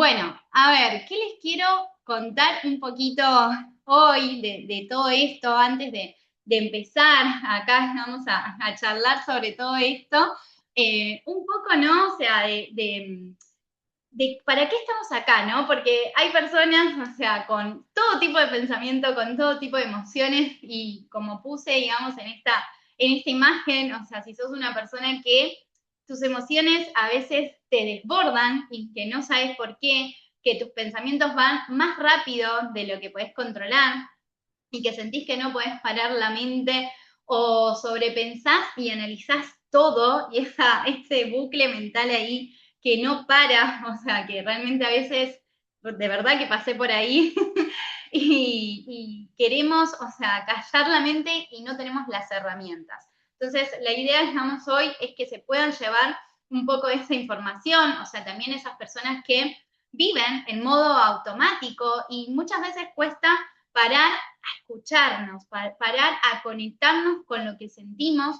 Bueno, a ver, ¿qué les quiero contar un poquito hoy de todo esto antes de empezar? Acá vamos a charlar sobre todo esto. Un poco, ¿no? O sea, de para qué estamos acá, ¿no? Porque hay personas, o sea, con todo tipo de pensamiento, con todo tipo de emociones y como puse, digamos, en esta imagen, o sea, si sos una persona que tus emociones a veces te desbordan y que no sabes por qué, que tus pensamientos van más rápido de lo que podés controlar y que sentís que no podés parar la mente o sobrepensás y analizás todo y ese bucle mental ahí que no para, o sea, que realmente a veces, de verdad que pasé por ahí y queremos, o sea, callar la mente y no tenemos las herramientas. Entonces, la idea, digamos, hoy es que se puedan llevar un poco de esa información, o sea, también esas personas que viven en modo automático y muchas veces cuesta parar a escucharnos, parar a conectarnos con lo que sentimos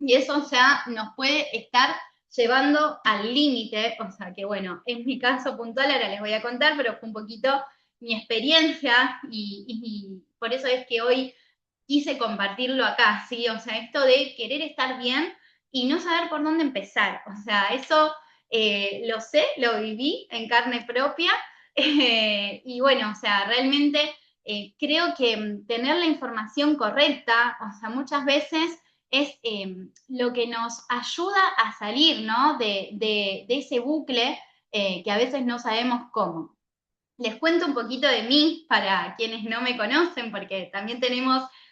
y eso ya nos puede estar llevando al límite, o sea que bueno, en mi caso puntual ahora les voy a contar, pero fue un poquito mi experiencia y por eso es que hoy quise compartirlo acá, ¿sí? O sea, esto de querer estar bien y no saber por dónde empezar, o sea, eso lo sé, lo viví en carne propia y bueno, o sea, realmente creo que tener la información correcta, o sea, muchas veces es lo que nos ayuda a salir, ¿no? De ese bucle que a veces no sabemos cómo. Les cuento un poquito de mí para quienes no me conocen, porque también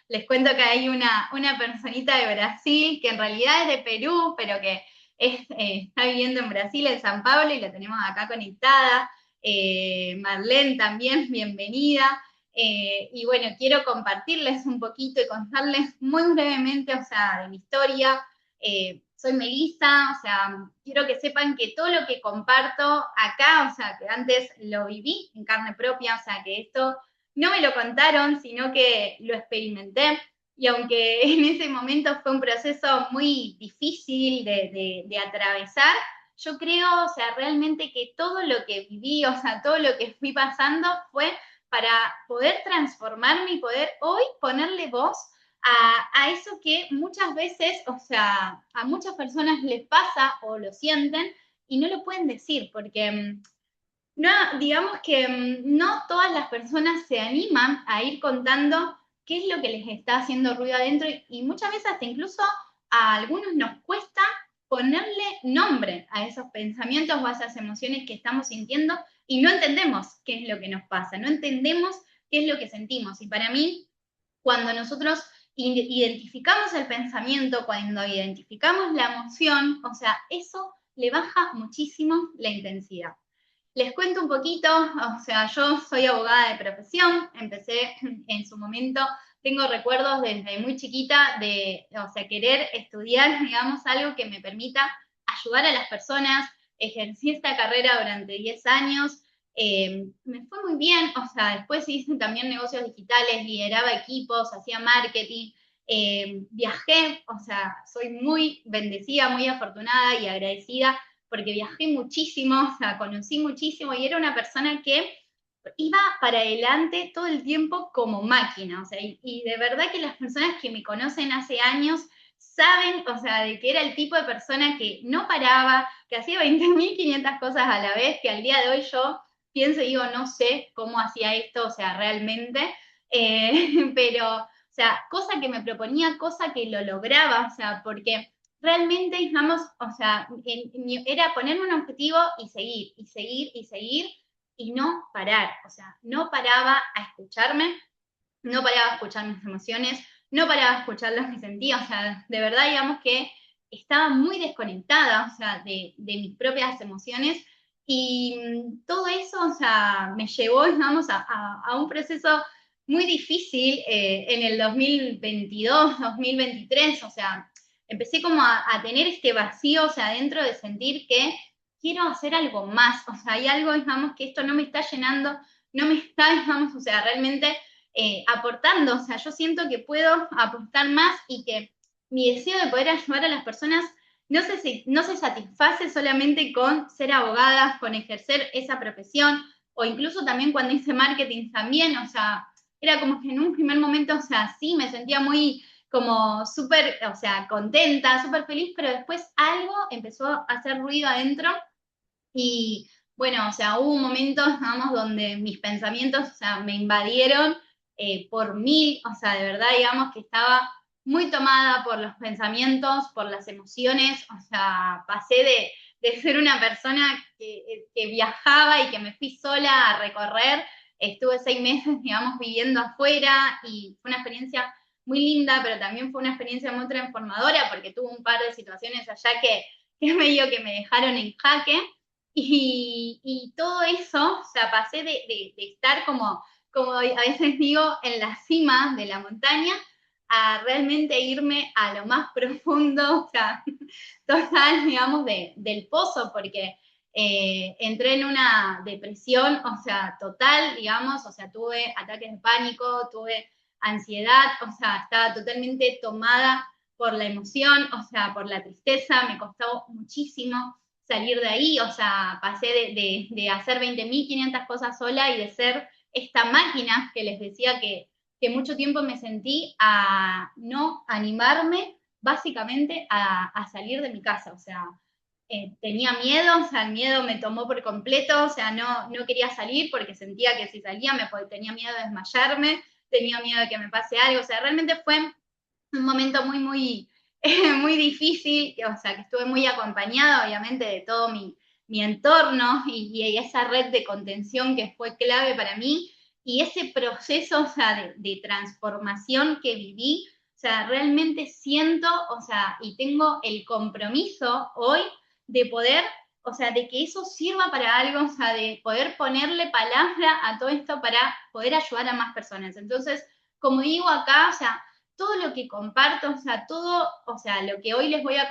les cuento que hay una personita de Brasil que en realidad es de Perú, pero que está viviendo en Brasil, en San Pablo, y la tenemos acá conectada. Marlene también, bienvenida. Y bueno, quiero compartirles un poquito y contarles muy brevemente, o sea, de mi historia. Soy Melissa, o sea, quiero que sepan que todo lo que comparto acá, o sea, que antes lo viví en carne propia, o sea, que esto no me lo contaron, sino que lo experimenté. Y aunque en ese momento fue un proceso muy difícil de atravesar, yo creo, o sea, realmente que todo lo que viví, o sea, todo lo que fui pasando fue para poder transformarme y poder hoy ponerle voz a eso que muchas veces, o sea, a muchas personas les pasa o lo sienten y no lo pueden decir, porque no, digamos que no todas las personas se animan a ir contando qué es lo que les está haciendo ruido adentro y muchas veces hasta incluso a algunos nos cuesta ponerle nombre a esos pensamientos o a esas emociones que estamos sintiendo y no entendemos qué es lo que nos pasa, no entendemos qué es lo que sentimos. Y para mí, cuando nosotros identificamos el pensamiento, cuando identificamos la emoción, o sea, eso le baja muchísimo la intensidad. Les cuento un poquito, o sea, yo soy abogada de profesión, empecé en su momento, tengo recuerdos desde muy chiquita de, o sea, querer estudiar, digamos, algo que me permita ayudar a las personas, ejercí esta carrera durante 10 años, me fue muy bien, o sea, después hice también negocios digitales, lideraba equipos, hacía marketing, viajé, o sea, soy muy bendecida, muy afortunada y agradecida porque viajé muchísimo, o sea, conocí muchísimo y era una persona que iba para adelante todo el tiempo como máquina, o sea, y de verdad que las personas que me conocen hace años saben, o sea, de que era el tipo de persona que no paraba, que hacía 20.500 cosas a la vez, que al día de hoy yo pienso y digo, no sé cómo hacía esto, o sea, realmente, pero, o sea, cosa que me proponía, cosa que lo lograba, o sea, porque realmente, digamos, o sea, era ponerme un objetivo y seguir, y seguir, y seguir, y no parar, o sea, no paraba a escucharme, no paraba a escuchar mis emociones, no paraba a escuchar lo que sentía, o sea, de verdad, digamos que estaba muy desconectada, o sea, de mis propias emociones, y todo eso, o sea, me llevó, digamos, a un proceso muy difícil en el 2022, 2023, o sea, empecé como a tener este vacío, o sea, dentro de sentir que quiero hacer algo más, o sea, hay algo, digamos, que esto no me está llenando, no me está, digamos, o sea, realmente aportando, o sea, yo siento que puedo aportar más y que mi deseo de poder ayudar a las personas no se satisface solamente con ser abogada, con ejercer esa profesión, o incluso también cuando hice marketing también, o sea, era como que en un primer momento, o sea, sí, me sentía muy como súper, o sea, contenta, súper feliz, pero después algo empezó a hacer ruido adentro y bueno, o sea, hubo un momento, digamos, donde mis pensamientos, o sea, me invadieron por mí, o sea, de verdad, digamos que estaba muy tomada por los pensamientos, por las emociones, o sea, pasé de ser una persona que viajaba y que me fui sola a recorrer, estuve 6 meses, digamos, viviendo afuera y fue una experiencia muy linda, pero también fue una experiencia muy transformadora porque tuve un par de situaciones allá que medio que me dejaron en jaque. Y todo eso, o sea, pasé de estar como a veces digo, en la cima de la montaña, a realmente irme a lo más profundo, o sea, total, digamos, del pozo, porque entré en una depresión, o sea, total, digamos, o sea, tuve ataques de pánico, tuve ansiedad, o sea, estaba totalmente tomada por la emoción, o sea, por la tristeza, me costó muchísimo salir de ahí, o sea, pasé de hacer 20.500 cosas sola y de ser esta máquina que les decía que mucho tiempo me sentí a no animarme básicamente a salir de mi casa, o sea, tenía miedo, o sea, el miedo me tomó por completo, o sea, no quería salir porque sentía que si salía tenía miedo de desmayarme, tenía miedo de que me pase algo, o sea, realmente fue un momento muy, muy difícil, o sea, que estuve muy acompañada, obviamente, de todo mi entorno y esa red de contención que fue clave para mí, y ese proceso, o sea, de transformación que viví, o sea, realmente siento, o sea, y tengo el compromiso hoy de poder, o sea, de que eso sirva para algo, o sea, de poder ponerle palabra a todo esto para poder ayudar a más personas. Entonces, como digo acá, o sea, todo lo que comparto, o sea, todo, o sea, lo que hoy les voy a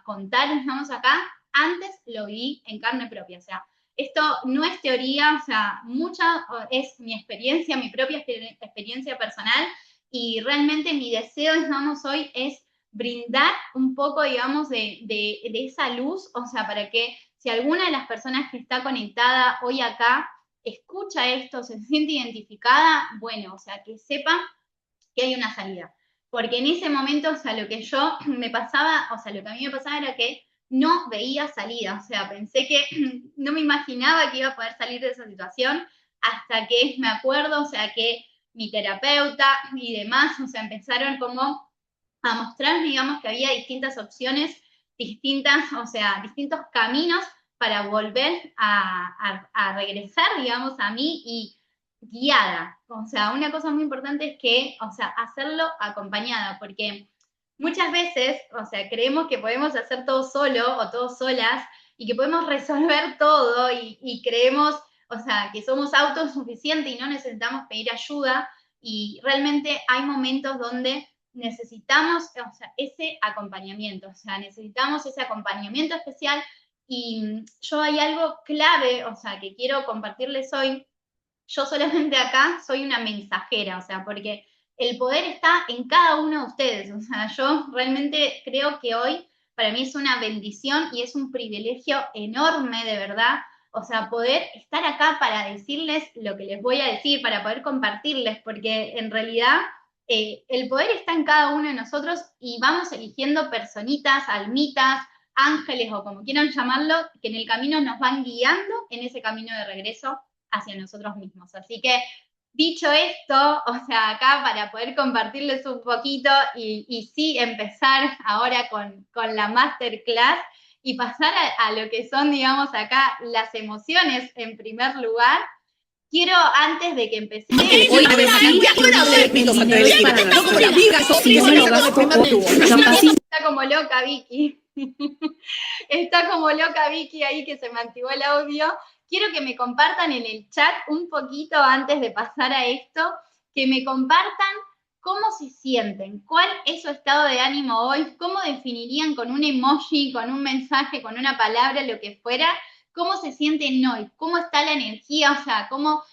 contar, digamos acá, antes lo vi en carne propia, o sea, esto no es teoría, o sea, mucha es mi experiencia, mi propia experiencia personal y realmente mi deseo, digamos, hoy es brindar un poco, digamos, de esa luz, o sea, para que si alguna de las personas que está conectada hoy acá escucha esto, se siente identificada, bueno, o sea, que sepa que hay una salida. Porque en ese momento, o sea, lo que yo me pasaba, o sea, lo que a mí me pasaba era que no veía salida, o sea, pensé que no me imaginaba que iba a poder salir de esa situación hasta que me acuerdo, o sea, que mi terapeuta y demás, o sea, empezaron como a mostrar, digamos, que había distintas opciones, distintas, o sea, distintos caminos para volver a regresar, digamos, a mí y guiada. O sea, una cosa muy importante es que, o sea, hacerlo acompañada, porque muchas veces, o sea, creemos que podemos hacer todo solo o todo solas y que podemos resolver todo y creemos, o sea, que somos autosuficientes y no necesitamos pedir ayuda y realmente hay momentos donde necesitamos, o sea, ese acompañamiento, o sea, necesitamos ese acompañamiento especial y yo hay algo clave, o sea, que quiero compartirles hoy. Yo solamente acá soy una mensajera, o sea, porque el poder está en cada uno de ustedes, o sea, yo realmente creo que hoy para mí es una bendición y es un privilegio enorme, de verdad, o sea, poder estar acá para decirles lo que les voy a decir, para poder compartirles, porque en realidad el poder está en cada uno de nosotros y vamos eligiendo personitas, almitas, ángeles o como quieran llamarlo, que en el camino nos van guiando en ese camino de regreso hacia nosotros mismos. Así que, dicho esto, o sea, acá para poder compartirles un poquito y sí empezar ahora con la masterclass y pasar a lo que son, digamos, acá las emociones en primer lugar. Quiero, antes de que empecemos, Hoy está como loca Vicky. Está como loca Vicky ahí que se me activó el audio. Quiero que me compartan en el chat un poquito antes de pasar a esto, que me compartan cómo se sienten, cuál es su estado de ánimo hoy, cómo definirían con un emoji, con un mensaje, con una palabra, lo que fuera, cómo se sienten hoy, cómo está la energía, o sea, cómo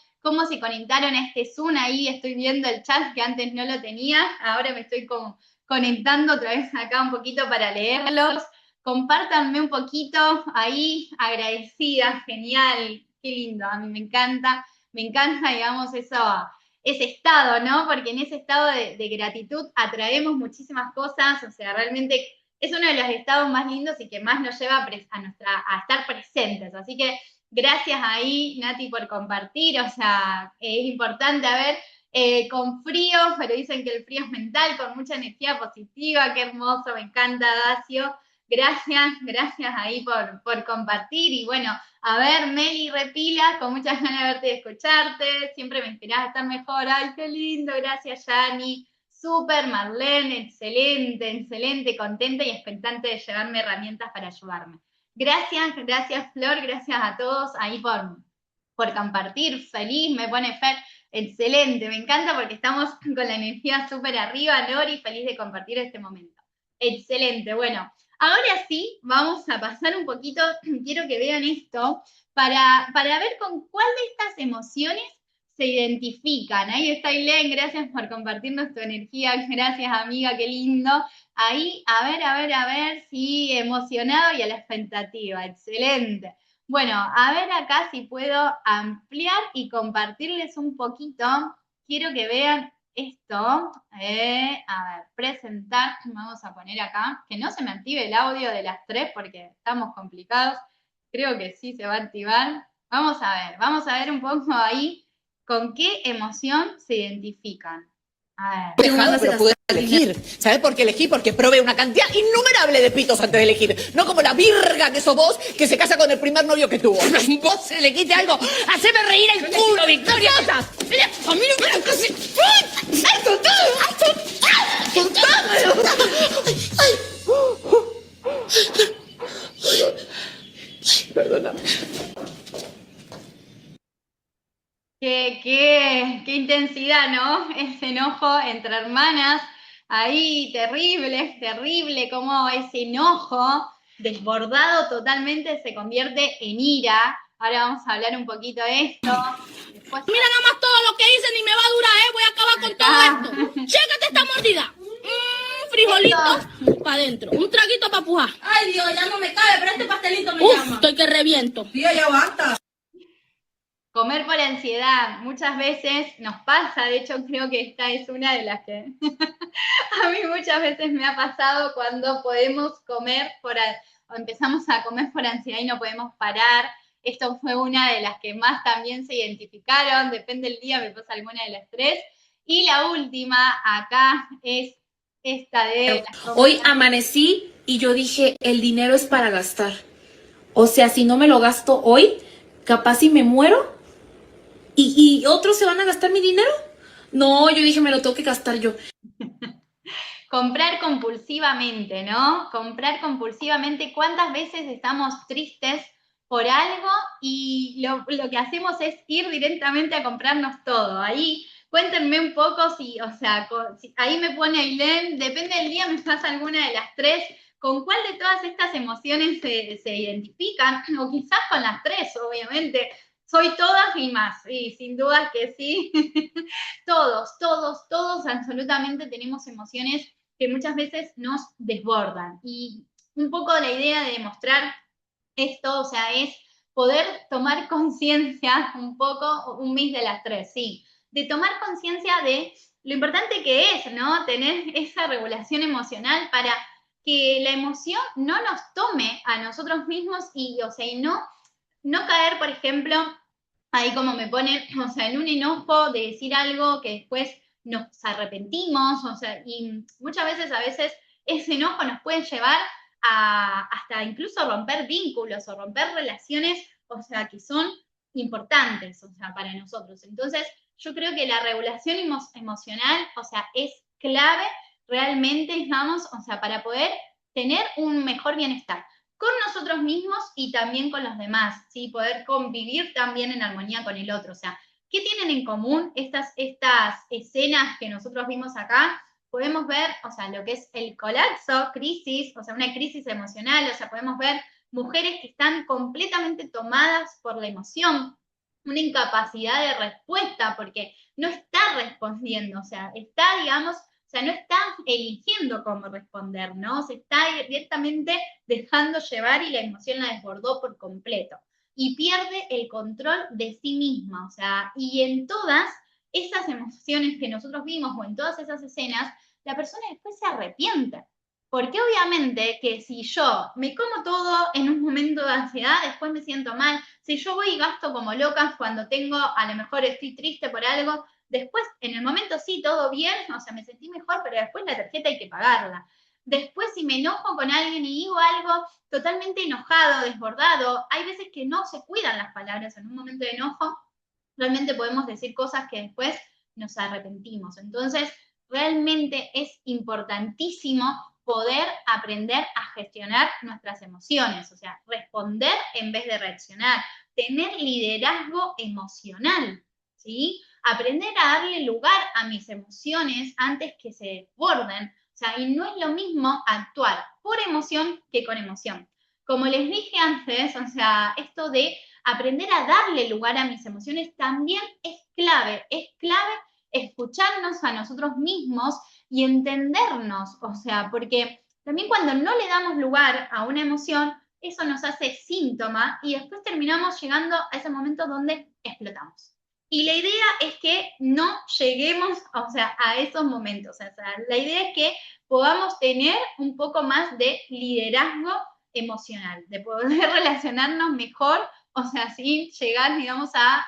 se conectaron a este Zoom ahí, estoy viendo el chat que antes no lo tenía, ahora me estoy como conectando otra vez acá un poquito para leerlos. compártanme un poquito ahí, agradecida, genial, qué lindo, a mí me encanta, digamos, ese estado, ¿no? Porque en ese estado de gratitud atraemos muchísimas cosas, o sea, realmente es uno de los estados más lindos y que más nos lleva a estar presentes. Así que gracias ahí, Nati, por compartir, o sea, es importante, a ver, con frío, pero dicen que el frío es mental, con mucha energía positiva, qué hermoso, me encanta, Dacio. Gracias ahí por compartir. Y bueno, a ver, Meli Repila, con muchas ganas de verte y de escucharte. Siempre me inspirás a estar mejor. Ay, qué lindo, gracias, Yani. Súper, Marlene, excelente, contenta y expectante de llevarme herramientas para ayudarme. Gracias, Flor, gracias a todos ahí por compartir. Feliz, me pone Fer. Excelente, me encanta porque estamos con la energía súper arriba, Lori, feliz de compartir este momento. Excelente, bueno, ahora sí, vamos a pasar un poquito, quiero que vean esto, para ver con cuál de estas emociones se identifican. Ahí está Ailén, gracias por compartirnos tu energía, gracias amiga, qué lindo. Ahí, a ver, sí, emocionado y a la expectativa, excelente. Bueno, a ver acá si puedo ampliar y compartirles un poquito. Quiero que vean esto. A ver, presentar. Vamos a poner acá. Que no se me active el audio de las tres porque estamos complicados. Creo que sí se va a activar. Vamos a ver un poco ahí con qué emoción se identifican. A ver. Dejado, pero pude elegir. ¿Sabes por qué elegí? Porque probé una cantidad innumerable de pitos antes de elegir. No como la virga que sos vos, que se casa con el primer novio que tuvo. Vos elegiste algo. ¡Haceme reír el culo, victoriosa! A mí no me lo casi... ¡Ay, ¡Contámelo! Perdóname. Qué intensidad, ¿no? Ese enojo entre hermanas, ahí terrible, como ese enojo desbordado totalmente se convierte en ira. Ahora vamos a hablar un poquito de esto. Después... Mira nada más todo lo que dicen y me va a durar, ¿eh? Voy a acabar con todo esto. Chécate esta mordida. Frijolitos para adentro. Un traguito para pujar. Ay, Dios, ya no me cabe, pero este pastelito me llama. Estoy que reviento. Tía, ya basta. Comer por ansiedad, muchas veces nos pasa, de hecho creo que esta es una de las que a mí muchas veces me ha pasado cuando podemos comer o empezamos a comer por ansiedad y no podemos parar. Esto fue una de las que más también se identificaron, depende del día, me pasa alguna de las tres. Y la última acá es esta de... Hoy amanecí y yo dije, el dinero es para gastar. O sea, si no me lo gasto hoy, capaz si me muero y otros se van a gastar mi dinero. No, yo dije, me lo tengo que gastar yo. Comprar compulsivamente, ¿no? Comprar compulsivamente. ¿Cuántas veces estamos tristes por algo y lo que hacemos es ir directamente a comprarnos todo? Ahí, cuéntenme un poco si, o sea, ahí me pone Ailén, depende del día, me pasa alguna de las tres. ¿Con cuál de todas estas emociones se identifican? O quizás con las tres, obviamente. Soy todas y más, y sin duda que sí. Todos absolutamente tenemos emociones que muchas veces nos desbordan. Y un poco la idea de demostrar esto, o sea, es poder tomar conciencia un poco, un mix de las tres, sí, de tomar conciencia de lo importante que es, ¿no? Tener esa regulación emocional para que la emoción no nos tome a nosotros mismos y, o sea, y no caer, por ejemplo, ahí como me pone, o sea, en un enojo de decir algo que después nos arrepentimos, o sea, y muchas veces, a veces, ese enojo nos puede llevar hasta incluso romper vínculos o romper relaciones, o sea, que son importantes, o sea, para nosotros. Entonces, yo creo que la regulación emocional, o sea, es clave realmente, digamos, o sea, para poder tener un mejor bienestar con nosotros mismos y también con los demás, ¿sí? Poder convivir también en armonía con el otro. O sea, ¿qué tienen en común estas escenas que nosotros vimos acá? Podemos ver, o sea, lo que es el colapso, crisis, o sea, una crisis emocional, o sea, podemos ver mujeres que están completamente tomadas por la emoción, una incapacidad de respuesta, porque no está respondiendo, o sea, está, digamos, o sea, no está eligiendo cómo responder, ¿no? Se está directamente dejando llevar y la emoción la desbordó por completo. Y pierde el control de sí misma, o sea, y en todas esas emociones que nosotros vimos o en todas esas escenas, la persona después se arrepiente. Porque obviamente que si yo me como todo en un momento de ansiedad, después me siento mal. Si yo voy y gasto como loca cuando tengo, a lo mejor estoy triste por algo, después en el momento sí, todo bien, o sea, me sentí mejor, pero después la tarjeta hay que pagarla. Después si me enojo con alguien y digo algo totalmente enojado, desbordado, hay veces que no se cuidan las palabras en un momento de enojo, realmente podemos decir cosas que después nos arrepentimos. Entonces, realmente es importantísimo poder aprender a gestionar nuestras emociones, o sea, responder en vez de reaccionar, tener liderazgo emocional, ¿sí? Aprender a darle lugar a mis emociones antes que se desborden, o sea, y no es lo mismo actuar por emoción que con emoción. Como les dije antes, o sea, esto de aprender a darle lugar a mis emociones también es clave escucharnos a nosotros mismos y entendernos, o sea, porque también cuando no le damos lugar a una emoción, eso nos hace síntoma y después terminamos llegando a ese momento donde explotamos. Y la idea es que no lleguemos, o sea, a esos momentos. O sea, la idea es que podamos tener un poco más de liderazgo emocional, de poder relacionarnos mejor, o sea, sin llegar, digamos, a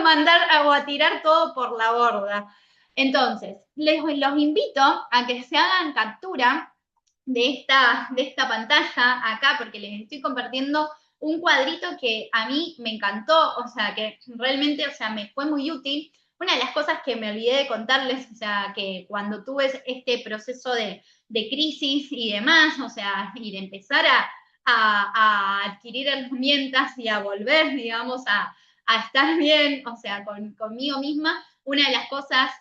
mandar o a tirar todo por la borda. Entonces, los invito a que se hagan captura de esta pantalla acá, porque les estoy compartiendo un cuadrito que a mí me encantó, o sea, que realmente, o sea, me fue muy útil. Una de las cosas que me olvidé de contarles, o sea, que cuando tuve este proceso de crisis y demás, o sea, y de empezar a adquirir herramientas y a volver, digamos, a estar bien, o sea, conmigo misma, una de las cosas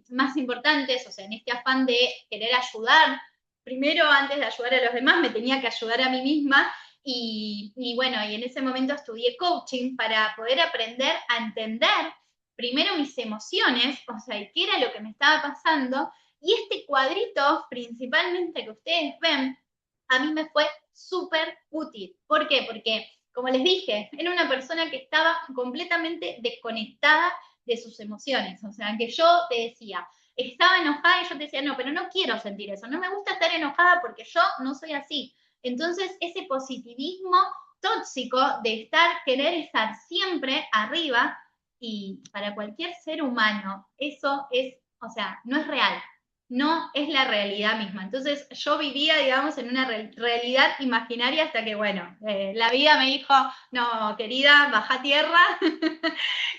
más importantes, o sea, en este afán de querer ayudar, primero antes de ayudar a los demás, me tenía que ayudar a mí misma, y bueno, y en ese momento estudié coaching para poder aprender a entender primero mis emociones, o sea, y qué era lo que me estaba pasando, y este cuadrito principalmente que ustedes ven, a mí me fue súper útil. ¿Por qué? Porque, como les dije, era una persona que estaba completamente desconectada de sus emociones. O sea, que yo te decía, estaba enojada y yo te decía, no, pero no quiero sentir eso. No me gusta estar enojada porque yo no soy así. Entonces, ese positivismo tóxico de querer estar siempre arriba, y para cualquier ser humano, eso es, o sea, no es real, no es la realidad misma. Entonces yo vivía, digamos, en una realidad imaginaria hasta que, bueno, la vida me dijo, no, querida, baja a tierra,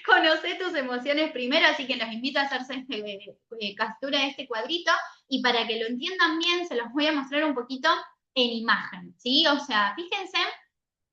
conoce tus emociones primero, así que los invito a hacerse captura de este cuadrito, y para que lo entiendan bien, se los voy a mostrar un poquito en imagen, ¿sí? O sea, fíjense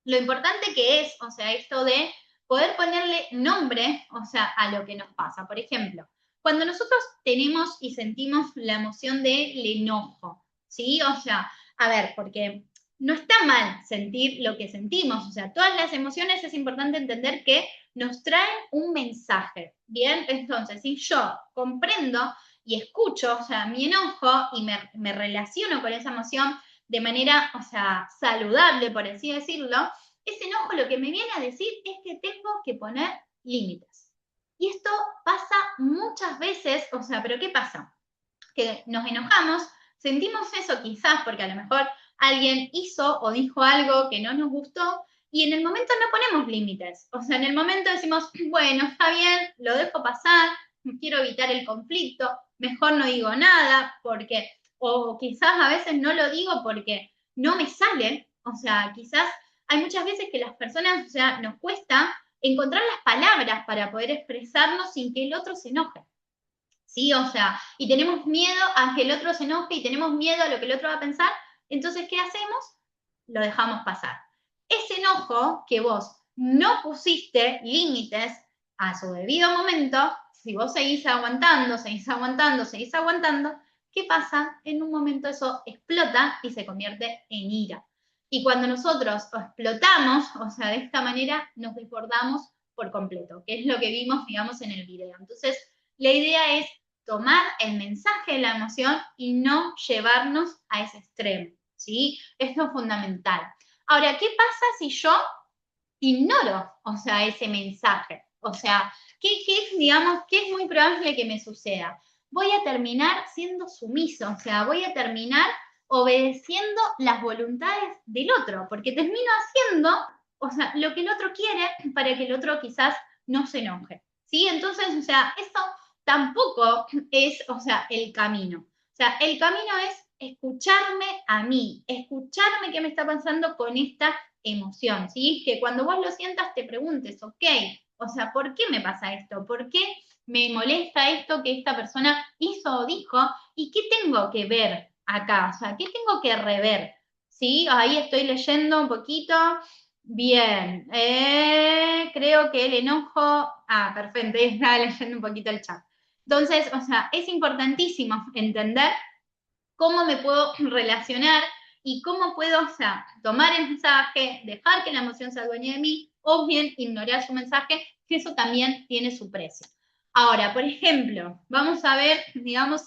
lo importante que es, o sea, esto de poder ponerle nombre, o sea, a lo que nos pasa. Por ejemplo, cuando nosotros tenemos y sentimos la emoción del enojo, ¿sí? O sea, a ver, porque no está mal sentir lo que sentimos, o sea, todas las emociones es importante entender que nos traen un mensaje, ¿bien? Entonces, si yo comprendo y escucho, o sea, mi enojo y me relaciono con esa emoción de manera, o sea, saludable, por así decirlo, ese enojo lo que me viene a decir es que tengo que poner límites. Y esto pasa muchas veces, o sea, ¿pero qué pasa? Que nos enojamos, sentimos eso quizás porque a lo mejor alguien hizo o dijo algo que no nos gustó, y en el momento no ponemos límites. O sea, en el momento decimos, bueno, está bien, lo dejo pasar, quiero evitar el conflicto, mejor no digo nada, porque, o quizás a veces no lo digo porque no me sale, o sea, quizás hay muchas veces que las personas, o sea, nos cuesta encontrar las palabras para poder expresarnos sin que el otro se enoje. ¿Sí? O sea, y tenemos miedo a que el otro se enoje y tenemos miedo a lo que el otro va a pensar, entonces, ¿qué hacemos? Lo dejamos pasar. Ese enojo que vos no pusiste límites a su debido momento, si vos seguís aguantando, seguís aguantando, seguís aguantando, ¿qué pasa? En un momento eso explota y se convierte en ira. Y cuando nosotros explotamos, o sea, de esta manera nos desbordamos por completo, que es lo que vimos, digamos, en el video. Entonces, la idea es tomar el mensaje de la emoción y no llevarnos a ese extremo, ¿sí? Esto es fundamental. Ahora, ¿qué pasa si yo ignoro, o sea, ese mensaje? O sea, digamos, qué es muy probable que me suceda? Voy a terminar siendo sumiso, o sea, voy a terminar obedeciendo las voluntades del otro, porque termino haciendo, o sea, lo que el otro quiere para que el otro quizás no se enoje, ¿sí? Entonces, o sea, eso tampoco es, o sea, el camino. O sea, el camino es escucharme a mí, escucharme qué me está pasando con esta emoción, ¿sí? Que cuando vos lo sientas te preguntes, ok, o sea, ¿por qué me pasa esto? ¿Por qué me molesta esto que esta persona hizo o dijo? ¿Y qué tengo que ver acá? O sea, ¿qué tengo que rever? ¿Sí? Ahí estoy leyendo un poquito. Bien, creo que el enojo, perfecto, estaba leyendo un poquito el chat. Entonces, o sea, es importantísimo entender cómo me puedo relacionar y cómo puedo, o sea, tomar el mensaje, dejar que la emoción se adueñe de mí o bien ignorar su mensaje, que eso también tiene su precio. Ahora, por ejemplo, vamos a ver, digamos,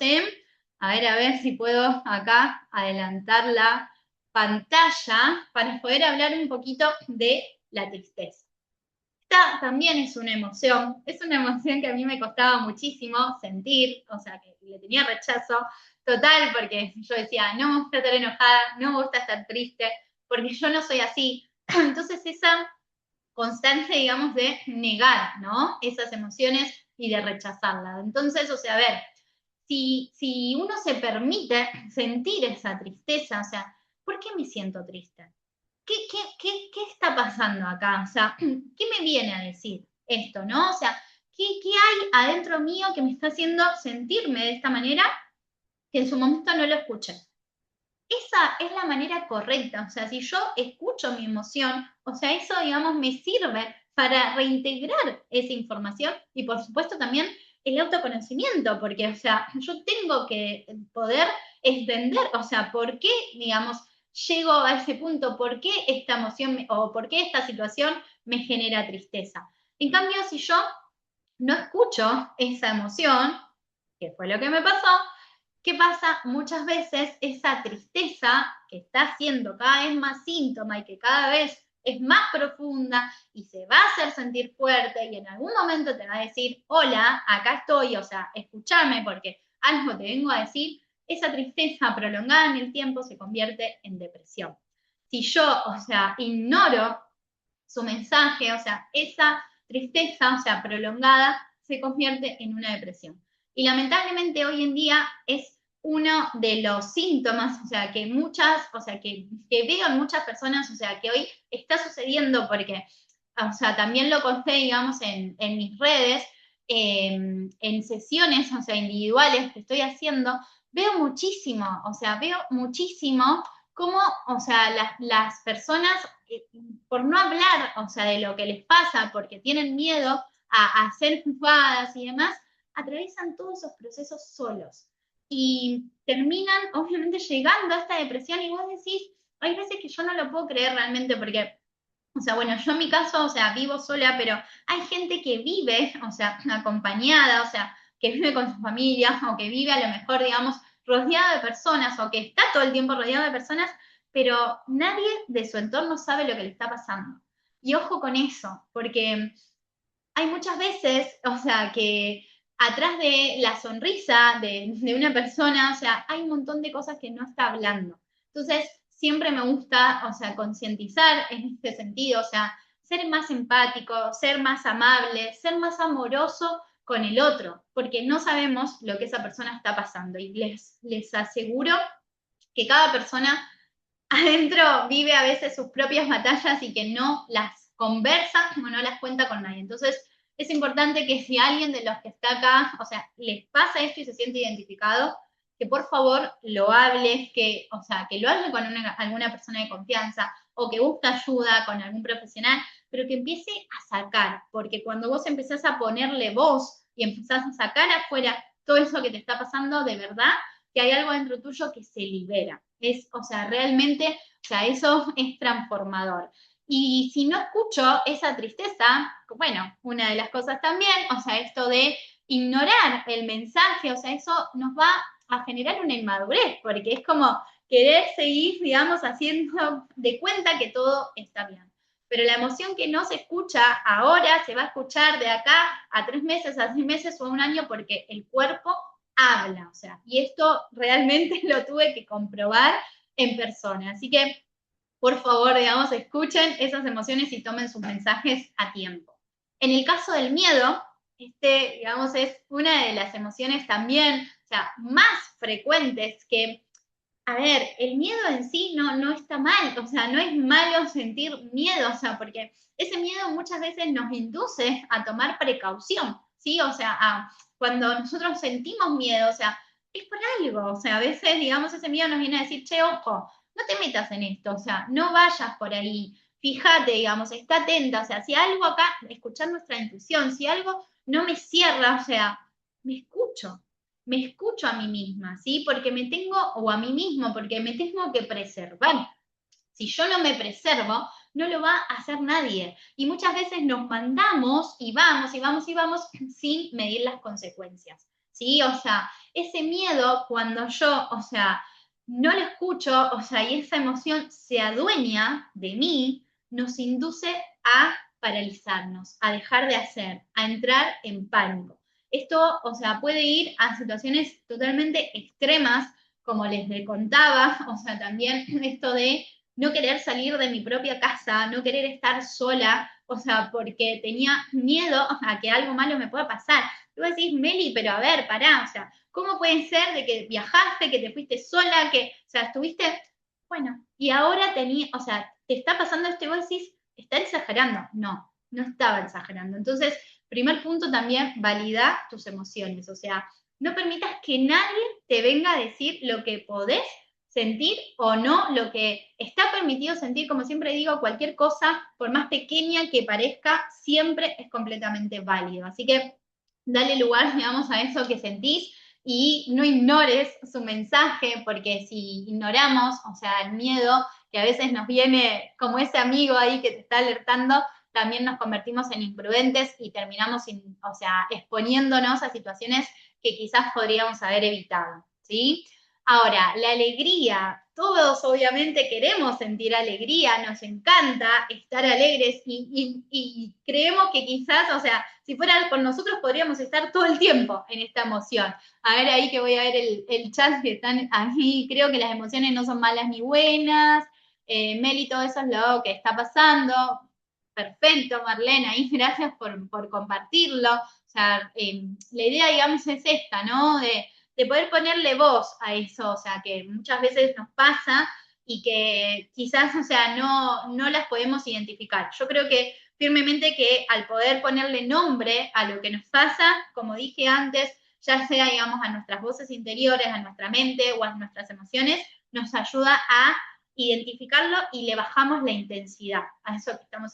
a ver si puedo acá adelantar la pantalla para poder hablar un poquito de la tristeza. Esta también es una emoción que a mí me costaba muchísimo sentir, o sea, que le tenía rechazo total, porque yo decía, no me gusta estar enojada, no me gusta estar triste, porque yo no soy así. Entonces esa constante, digamos, de negar, ¿no? Esas emociones y de rechazarlas. Entonces, o sea, a ver, si uno se permite sentir esa tristeza, o sea, ¿por qué me siento triste? ¿Qué está pasando acá? O sea, ¿qué me viene a decir esto, no? O sea, ¿qué hay adentro mío que me está haciendo sentirme de esta manera que en su momento no lo escuché? Esa es la manera correcta. O sea, si yo escucho mi emoción, o sea, eso, digamos, me sirve para reintegrar esa información y, por supuesto, también el autoconocimiento, porque, o sea, yo tengo que poder entender, o sea, por qué, digamos, llego a ese punto, por qué esta emoción o por qué esta situación me genera tristeza. En cambio, si yo no escucho esa emoción, que fue lo que me pasó, ¿qué pasa? Muchas veces esa tristeza que está siendo cada vez más síntoma y que cada vez es más profunda y se va a hacer sentir fuerte y en algún momento te va a decir, hola, acá estoy, o sea, escúchame porque algo te vengo a decir, esa tristeza prolongada en el tiempo se convierte en depresión. Si yo, o sea, ignoro su mensaje, o sea, esa tristeza, o sea, prolongada, se convierte en una depresión. Y lamentablemente hoy en día es uno de los síntomas, o sea, que veo en muchas personas, o sea, que hoy está sucediendo porque, o sea, también lo conté, digamos, en mis redes, en sesiones, o sea, individuales que estoy haciendo, veo muchísimo, o sea, veo muchísimo cómo, o sea, las personas, por no hablar, o sea, de lo que les pasa, porque tienen miedo a ser juzgadas y demás, atraviesan todos esos procesos solos y terminan, obviamente, llegando a esta depresión y vos decís, hay veces que yo no lo puedo creer realmente porque, o sea, bueno, yo en mi caso, o sea, vivo sola, pero hay gente que vive, o sea, acompañada, o sea, que vive con su familia o que vive a lo mejor, digamos, rodeada de personas o que está todo el tiempo rodeado de personas, pero nadie de su entorno sabe lo que le está pasando. Y ojo con eso, porque hay muchas veces, o sea, que atrás de la sonrisa de una persona, o sea, hay un montón de cosas que no está hablando. Entonces, siempre me gusta, o sea, concientizar en este sentido, o sea, ser más empático, ser más amable, ser más amoroso con el otro, porque no sabemos lo que esa persona está pasando. Y les aseguro que cada persona adentro vive a veces sus propias batallas y que no las conversa o no las cuenta con nadie. Entonces, es importante que si alguien de los que está acá, o sea, les pasa esto y se siente identificado, que por favor lo hables, que, o sea, que lo hable con alguna persona de confianza o que busque ayuda con algún profesional, pero que empiece a sacar, porque cuando vos empezás a ponerle voz y empezás a sacar afuera todo eso que te está pasando, de verdad que hay algo dentro tuyo que se libera. O sea, realmente, o sea, eso es transformador. Y si no escucho esa tristeza, bueno, una de las cosas también, o sea, esto de ignorar el mensaje, o sea, eso nos va a generar una inmadurez, porque es como querer seguir, digamos, haciendo de cuenta que todo está bien. Pero la emoción que no se escucha ahora se va a escuchar de acá a 3 meses, a 6 meses o a un año, porque el cuerpo habla, o sea, y esto realmente lo tuve que comprobar en persona. Así que, por favor, digamos, escuchen esas emociones y tomen sus mensajes a tiempo. En el caso del miedo, digamos, es una de las emociones también, o sea, más frecuentes que, a ver, el miedo en sí no está mal, o sea, no es malo sentir miedo, o sea, porque ese miedo muchas veces nos induce a tomar precaución, ¿sí? O sea, cuando nosotros sentimos miedo, o sea, es por algo, o sea, a veces, digamos, ese miedo nos viene a decir, che, ojo, no te metas en esto, o sea, no vayas por ahí, fíjate, digamos, está atenta, o sea, si algo acá, escuchar nuestra intuición, si algo no me cierra, o sea, me escucho a mí misma, ¿sí? Porque me tengo, o a mí mismo, porque me tengo que preservar. Si yo no me preservo, no lo va a hacer nadie. Y muchas veces nos mandamos y vamos y vamos y vamos sin medir las consecuencias, ¿sí? O sea, ese miedo cuando yo, o sea, no lo escucho, o sea, y esa emoción se adueña de mí, nos induce a paralizarnos, a dejar de hacer, a entrar en pánico. Esto, o sea, puede ir a situaciones totalmente extremas, como les contaba, o sea, también esto de no querer salir de mi propia casa, no querer estar sola, o sea, porque tenía miedo a que algo malo me pueda pasar. Y vos decís, Meli, pero a ver, pará, o sea, ¿cómo puede ser de que viajaste, que te fuiste sola, que, o sea, estuviste, bueno, y ahora tenía, o sea, te está pasando esto y vos decís, ¿está exagerando? No, no estaba exagerando. Entonces, primer punto también, valida tus emociones, o sea, no permitas que nadie te venga a decir lo que podés sentir o no, lo que está permitido sentir, como siempre digo, cualquier cosa, por más pequeña que parezca, siempre es completamente válido. Así que dale lugar, digamos, a eso que sentís y no ignores su mensaje, porque si ignoramos, o sea, el miedo, que a veces nos viene como ese amigo ahí que te está alertando, también nos convertimos en imprudentes y terminamos, o sea, exponiéndonos a situaciones que quizás podríamos haber evitado, ¿sí? Ahora, la alegría, todos obviamente queremos sentir alegría, nos encanta estar alegres y creemos que quizás, o sea, si fuera por nosotros podríamos estar todo el tiempo en esta emoción. A ver ahí que voy a ver el chat que están ahí, creo que las emociones no son malas ni buenas, Meli, todo eso es lo que está pasando. Perfecto, Marlene, ahí gracias por compartirlo. O sea, la idea, digamos, es esta, ¿no? De poder ponerle voz a eso, o sea, que muchas veces nos pasa y que quizás, o sea, no las podemos identificar. Yo creo que firmemente que al poder ponerle nombre a lo que nos pasa, como dije antes, ya sea, digamos, a nuestras voces interiores, a nuestra mente o a nuestras emociones, nos ayuda a identificarlo y le bajamos la intensidad a eso que estamos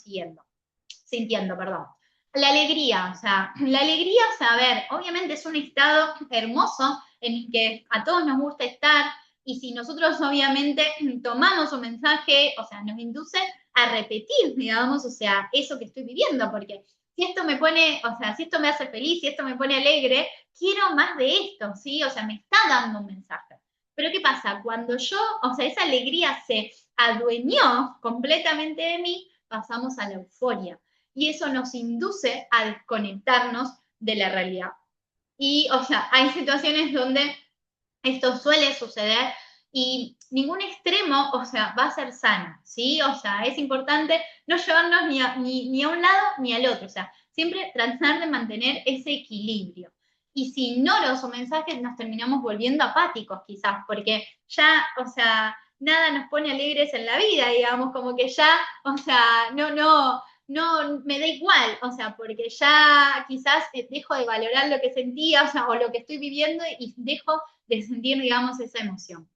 sintiendo, perdón. La alegría, o sea, a ver, obviamente es un estado hermoso en el que a todos nos gusta estar y si nosotros obviamente tomamos un mensaje, o sea, nos induce a repetir, digamos, o sea, eso que estoy viviendo, porque si esto me pone, o sea, si esto me hace feliz, si esto me pone alegre, quiero más de esto, ¿sí? O sea, me está dando un mensaje. Pero ¿qué pasa? Cuando yo, o sea, esa alegría se adueñó completamente de mí, pasamos a la euforia y eso nos induce a desconectarnos de la realidad. Y, o sea, hay situaciones donde esto suele suceder y ningún extremo, o sea, va a ser sano, ¿sí? O sea, es importante no llevarnos ni a un lado ni al otro, o sea, siempre tratar de mantener ese equilibrio. Y si ignoro sus mensajes, nos terminamos volviendo apáticos quizás, porque ya, o sea, nada nos pone alegres en la vida, digamos, como que ya, o sea, no, me da igual, o sea, porque ya quizás dejo de valorar lo que sentía, o sea, o lo que estoy viviendo y dejo de sentir, digamos, esa emoción.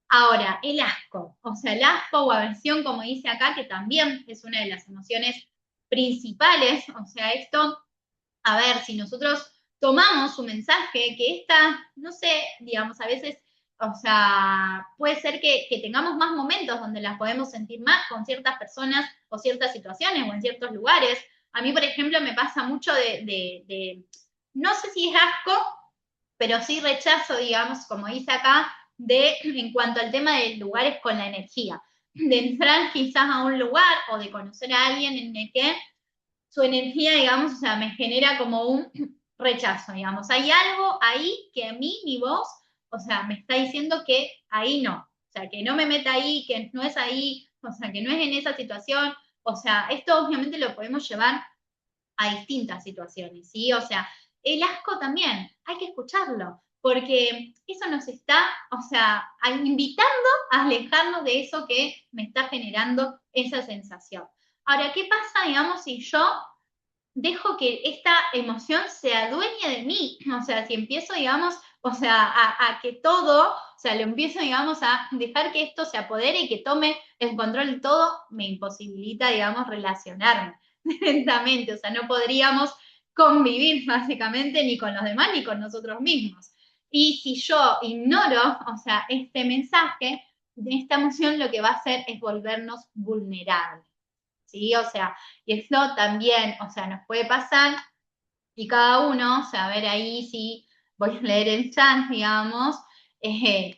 Ahora, el asco, o sea, el asco o aversión, como dice acá, que también es una de las emociones principales, o sea, esto, a ver, si nosotros tomamos un mensaje que esta, no sé, digamos, a veces, o sea, puede ser que tengamos más momentos donde las podemos sentir más con ciertas personas o ciertas situaciones o en ciertos lugares. A mí, por ejemplo, me pasa mucho no sé si es asco, pero sí rechazo, digamos, como dice acá, en cuanto al tema de lugares con la energía. De entrar quizás a un lugar o de conocer a alguien en el que su energía, digamos, o sea, me genera como un rechazo, digamos. Hay algo ahí que a mí ni vos, o sea, me está diciendo que ahí no. O sea, que no me meta ahí, que no es ahí, o sea, que no es en esa situación. O sea, esto obviamente lo podemos llevar a distintas situaciones, ¿sí? O sea, el asco también, hay que escucharlo, porque eso nos está, o sea, invitando a alejarnos de eso que me está generando esa sensación. Ahora, ¿qué pasa, digamos, si yo dejo que esta emoción se adueñe de mí? O sea, si empiezo, digamos, o sea, a que todo, o sea, lo empiezo, digamos, a dejar que esto se apodere y que tome el control de todo, me imposibilita, digamos, relacionarme directamente. O sea, no podríamos convivir básicamente ni con los demás ni con nosotros mismos. Y si yo ignoro, o sea, este mensaje, de esta emoción lo que va a hacer es volvernos vulnerables. ¿Sí? O sea, y esto también, o sea, nos puede pasar y cada uno, o sea, a ver ahí si voy a leer el chat, digamos,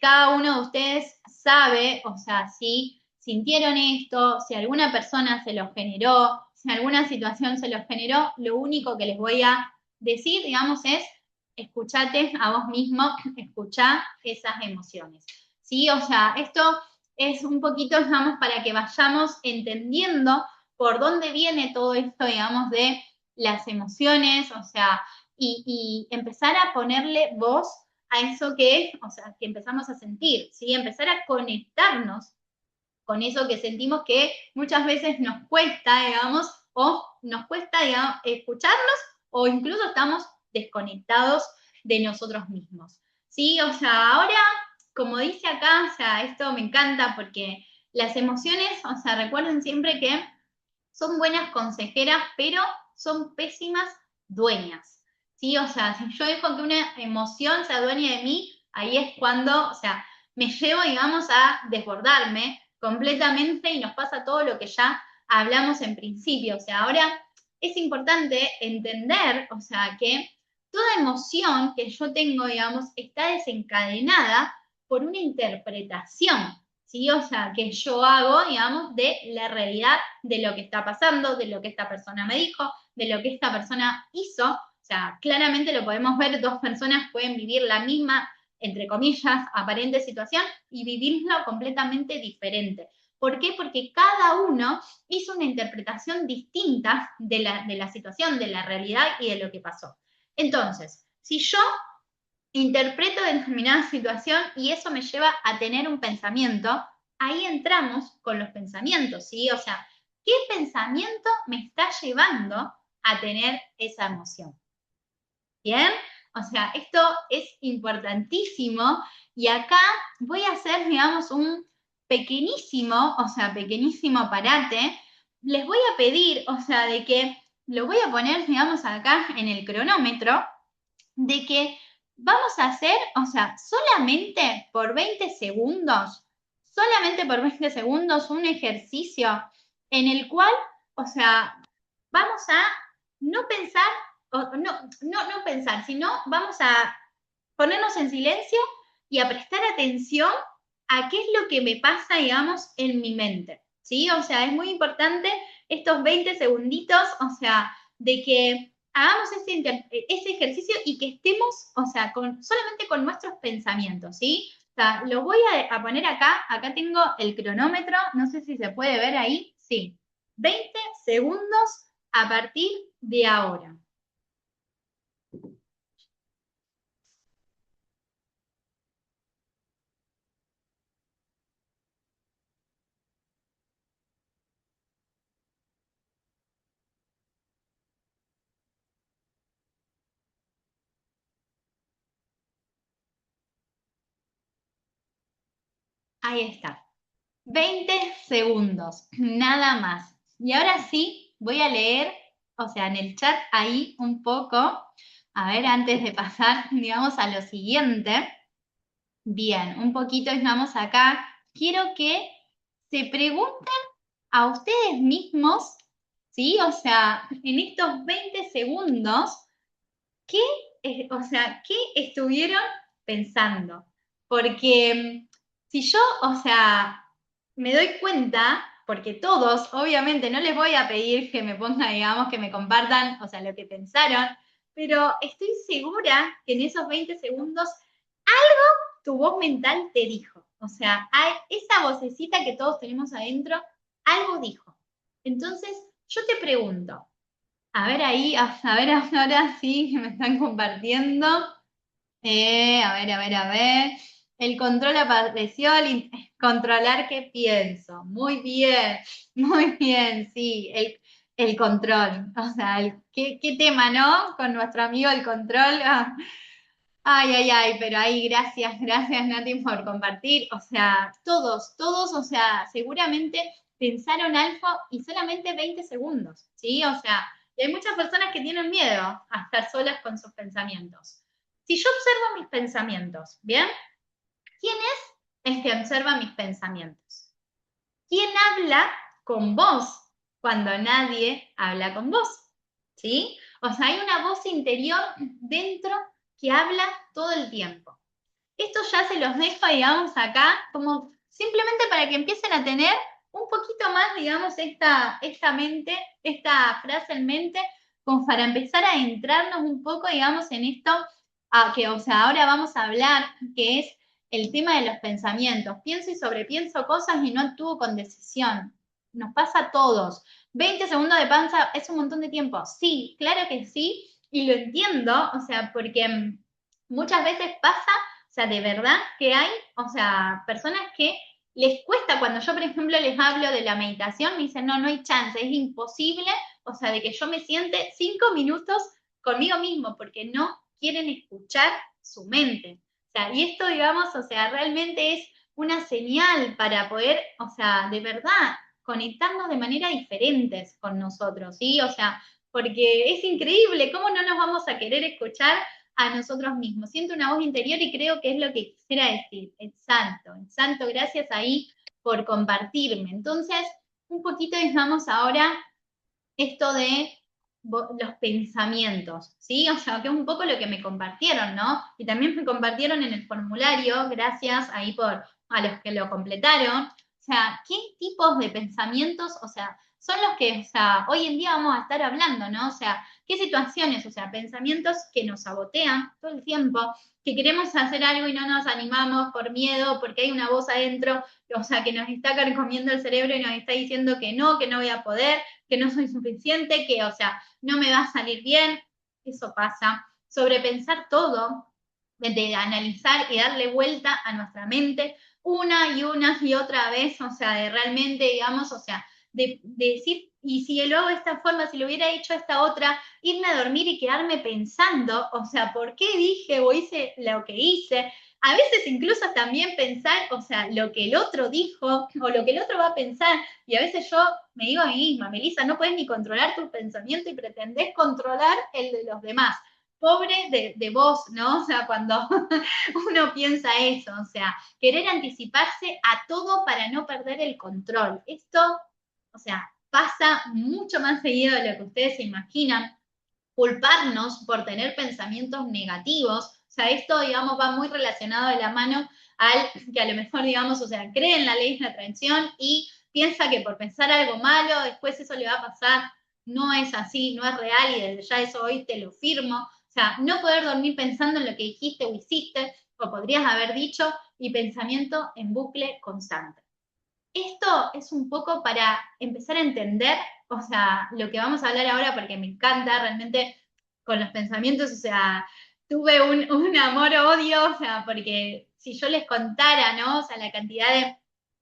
cada uno de ustedes sabe, o sea, si sintieron esto, si alguna persona se lo generó, si alguna situación se lo generó, lo único que les voy a decir, digamos, es escuchate a vos mismo, escuchá esas emociones. ¿Sí? O sea, esto es un poquito, digamos, para que vayamos entendiendo por dónde viene todo esto, digamos, de las emociones, o sea, y empezar a ponerle voz a eso que, o sea, que empezamos a sentir, ¿sí? Empezar a conectarnos con eso que sentimos que muchas veces nos cuesta, digamos, o nos cuesta, digamos, escucharnos o incluso estamos desconectados de nosotros mismos, ¿sí? O sea, ahora, como dice acá, o sea, esto me encanta porque las emociones, o sea, recuerden siempre que son buenas consejeras, pero son pésimas dueñas, ¿sí? O sea, si yo dejo que una emoción se adueñe de mí, ahí es cuando, o sea, me llevo, digamos, a desbordarme completamente y nos pasa todo lo que ya hablamos en principio. O sea, ahora es importante entender, o sea, que toda emoción que yo tengo, digamos, está desencadenada por una interpretación, ¿sí? O sea, que yo hago, digamos, de la realidad de lo que está pasando, de lo que esta persona me dijo, de lo que esta persona hizo. O sea, claramente lo podemos ver, dos personas pueden vivir la misma, entre comillas, aparente situación y vivirlo completamente diferente. ¿Por qué? Porque cada uno hizo una interpretación distinta de la situación, de la realidad y de lo que pasó. Entonces, si yo interpreto determinada situación y eso me lleva a tener un pensamiento, ahí entramos con los pensamientos, ¿sí? O sea, ¿qué pensamiento me está llevando a tener esa emoción? ¿Bien? O sea, esto es importantísimo y acá voy a hacer, digamos, un pequeñísimo, o sea, pequeñísimo parate. Les voy a pedir, o sea, de que lo voy a poner, digamos, acá en el cronómetro, de que vamos a hacer, o sea, solamente por 20 segundos, un ejercicio en el cual, o sea, vamos a no pensar, no pensar, sino vamos a ponernos en silencio y a prestar atención a qué es lo que me pasa, digamos, en mi mente, ¿sí? O sea, es muy importante estos 20 segunditos, o sea, de que hagamos ese ejercicio y que estemos, o sea, solamente con nuestros pensamientos, ¿sí? O sea, lo voy a poner acá tengo el cronómetro, no sé si se puede ver ahí, sí, 20 segundos a partir de ahora. Ahí está. 20 segundos, nada más. Y ahora sí, voy a leer, o sea, en el chat ahí un poco, a ver, antes de pasar, digamos, a lo siguiente. Bien, un poquito estamos acá. Quiero que se pregunten a ustedes mismos, ¿sí? O sea, en estos 20 segundos, ¿qué o sea, qué estuvieron pensando? Porque si yo, o sea, me doy cuenta, porque todos, obviamente, no les voy a pedir que me pongan, digamos, que me compartan, o sea, lo que pensaron, pero estoy segura que en esos 20 segundos tu voz mental te dijo. O sea, esa vocecita que todos tenemos adentro, algo dijo. Entonces, yo te pregunto, a ver ahí, a ver ahora sí que me están compartiendo. A ver. El control apareció, controlar qué pienso. Muy bien, sí, el control. O sea, ¿qué tema, no? Con nuestro amigo el control. Ay, pero ahí gracias Nati por compartir. O sea, todos, o sea, seguramente pensaron algo y solamente 20 segundos, ¿sí? O sea, y hay muchas personas que tienen miedo a estar solas con sus pensamientos. Si yo observo mis pensamientos, ¿bien? ¿Quién es el que observa mis pensamientos? ¿Quién habla con vos cuando nadie habla con vos? ¿Sí? O sea, hay una voz interior dentro que habla todo el tiempo. Esto ya se los dejo, digamos, acá, como simplemente para que empiecen a tener un poquito más, digamos, esta mente, esta frase en mente, como para empezar a entrarnos un poco, digamos, en esto, que, o sea, ahora vamos a hablar, que es el tema de los pensamientos. Pienso y sobrepienso cosas y no actúo con decisión. Nos pasa a todos. 20 segundos de panza es un montón de tiempo. Sí, claro que sí, y lo entiendo, o sea, porque muchas veces pasa, o sea, de verdad que hay, o sea, personas que les cuesta, cuando yo, por ejemplo, les hablo de la meditación, me dicen, no hay chance, es imposible, o sea, de que yo me siente 5 minutos conmigo mismo, porque no quieren escuchar su mente. O sea, y esto, digamos, o sea, realmente es una señal para poder, o sea, de verdad, conectarnos de manera diferentes con nosotros, ¿sí? O sea, porque es increíble, ¿cómo no nos vamos a querer escuchar a nosotros mismos? Siento una voz interior y creo que es lo que quisiera decir. Exacto, gracias ahí por compartirme. Entonces, un poquito dejamos ahora esto de los pensamientos, ¿sí? O sea, que es un poco lo que me compartieron, ¿no? Y también me compartieron en el formulario, gracias ahí a los que lo completaron. O sea, ¿qué tipos de pensamientos, o sea, son los que, o sea, hoy en día vamos a estar hablando, ¿no? O sea, ¿qué situaciones? O sea, pensamientos que nos sabotean todo el tiempo, que queremos hacer algo y no nos animamos por miedo, porque hay una voz adentro, o sea, que nos está carcomiendo el cerebro y nos está diciendo que no voy a poder, que no soy suficiente, que, o sea, no me va a salir bien. Eso pasa. Sobrepensar todo, de analizar y darle vuelta a nuestra mente una y otra vez, o sea, de realmente, digamos, o sea, de decir, y si lo hago de esta forma, si lo hubiera hecho esta otra, irme a dormir y quedarme pensando, o sea, ¿por qué dije o hice lo que hice? A veces incluso también pensar, o sea, lo que el otro dijo o lo que el otro va a pensar. Y a veces yo me digo a mí misma, Melissa, no puedes ni controlar tu pensamiento y pretendés controlar el de los demás. Pobre de vos, ¿no? O sea, cuando uno piensa eso, o sea, querer anticiparse a todo para no perder el control. Esto, o sea, pasa mucho más seguido de lo que ustedes se imaginan. Culparnos por tener pensamientos negativos, o sea, esto, digamos, va muy relacionado de la mano al que a lo mejor, digamos, o sea, cree en la ley de la atracción y piensa que por pensar algo malo, después eso le va a pasar. No es así, no es real y desde ya eso hoy te lo firmo. O sea, no poder dormir pensando en lo que dijiste o hiciste o podrías haber dicho y pensamiento en bucle constante. Esto es un poco para empezar a entender, o sea, lo que vamos a hablar ahora, porque me encanta realmente con los pensamientos, o sea, tuve un amor-odio, o sea, porque si yo les contara, ¿no? O sea, la cantidad de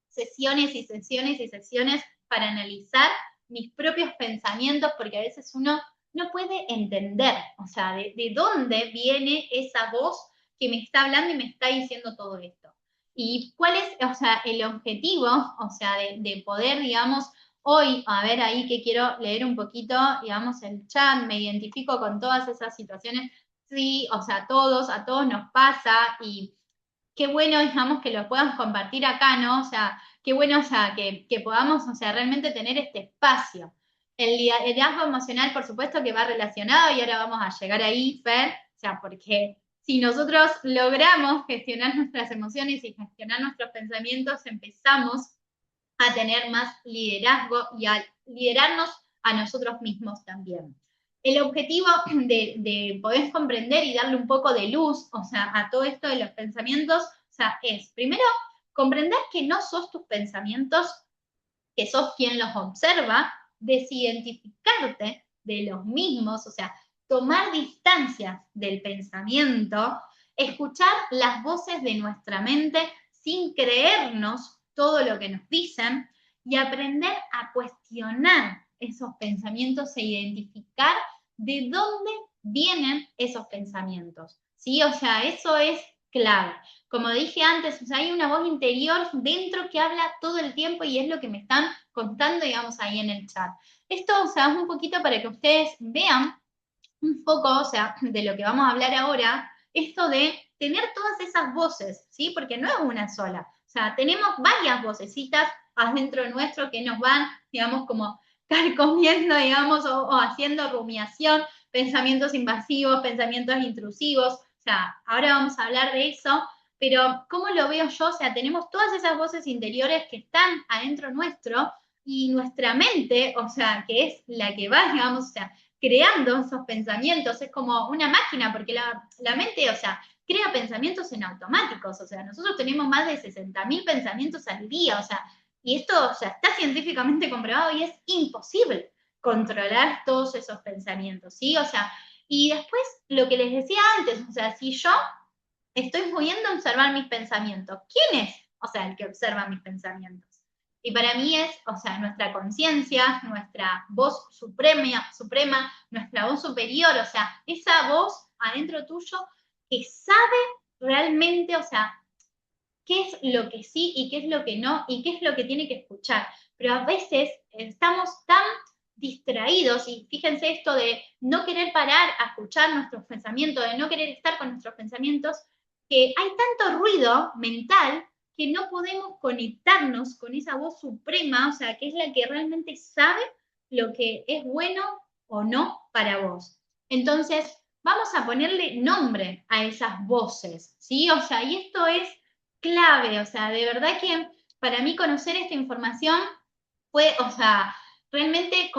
sesiones y sesiones y sesiones para analizar mis propios pensamientos, porque a veces uno no puede entender, o sea, de dónde viene esa voz que me está hablando y me está diciendo todo esto. ¿Y cuál es, o sea, el objetivo, o sea, de poder, digamos, hoy, a ver ahí que quiero leer un poquito, digamos, el chat, me identifico con todas esas situaciones, sí, o sea, a todos nos pasa y qué bueno, digamos, que lo puedan compartir acá, ¿no? O sea, qué bueno, o sea, que podamos, o sea, realmente tener este espacio. El liderazgo emocional, por supuesto, que va relacionado y ahora vamos a llegar ahí, Fer, O sea, porque si nosotros logramos gestionar nuestras emociones y gestionar nuestros pensamientos, empezamos a tener más liderazgo y a liderarnos a nosotros mismos también. El objetivo de poder comprender y darle un poco de luz, o sea, a todo esto de los pensamientos, o sea, es primero comprender que no sos tus pensamientos, que sos quien los observa, desidentificarte de los mismos, o sea, tomar distancias del pensamiento, escuchar las voces de nuestra mente sin creernos todo lo que nos dicen y aprender a cuestionar esos pensamientos e identificar de dónde vienen esos pensamientos, ¿sí? O sea, eso es clave. Como dije antes, o sea, hay una voz interior dentro que habla todo el tiempo y es lo que me están contando, digamos, ahí en el chat. Esto, o sea, es un poquito para que ustedes vean un poco, o sea, de lo que vamos a hablar ahora, esto de tener todas esas voces, ¿sí? Porque no es una sola. O sea, tenemos varias vocecitas adentro nuestro que nos van, digamos, como carcomiendo, digamos, o haciendo rumiación, pensamientos invasivos, pensamientos intrusivos. O sea, ahora vamos a hablar de eso, pero ¿cómo lo veo yo? O sea, tenemos todas esas voces interiores que están adentro nuestro y nuestra mente, o sea, que es la que va, digamos, o sea, creando esos pensamientos, es como una máquina, porque la mente, o sea, crea pensamientos en automáticos, o sea, nosotros tenemos más de 60.000 pensamientos al día, o sea, y esto, o sea, está científicamente comprobado y es imposible controlar todos esos pensamientos, ¿sí? O sea, y después lo que les decía antes, o sea, si yo estoy pudiendo observar mis pensamientos, ¿quién es? O sea, el que observa mis pensamientos. Y para mí es, o sea, nuestra conciencia, nuestra voz suprema, nuestra voz superior, o sea, esa voz adentro tuyo que sabe realmente, o sea, qué es lo que sí y qué es lo que no y qué es lo que tiene que escuchar. Pero a veces estamos tan distraídos y fíjense esto de no querer parar a escuchar nuestros pensamientos, de no querer estar con nuestros pensamientos, que hay tanto ruido mental que no podemos conectarnos con esa voz suprema, o sea, que es la que realmente sabe lo que es bueno o no para vos. Entonces, vamos a ponerle nombre a esas voces, ¿sí? O sea, y esto es clave, o sea, de verdad que para mí conocer esta información fue, o sea, realmente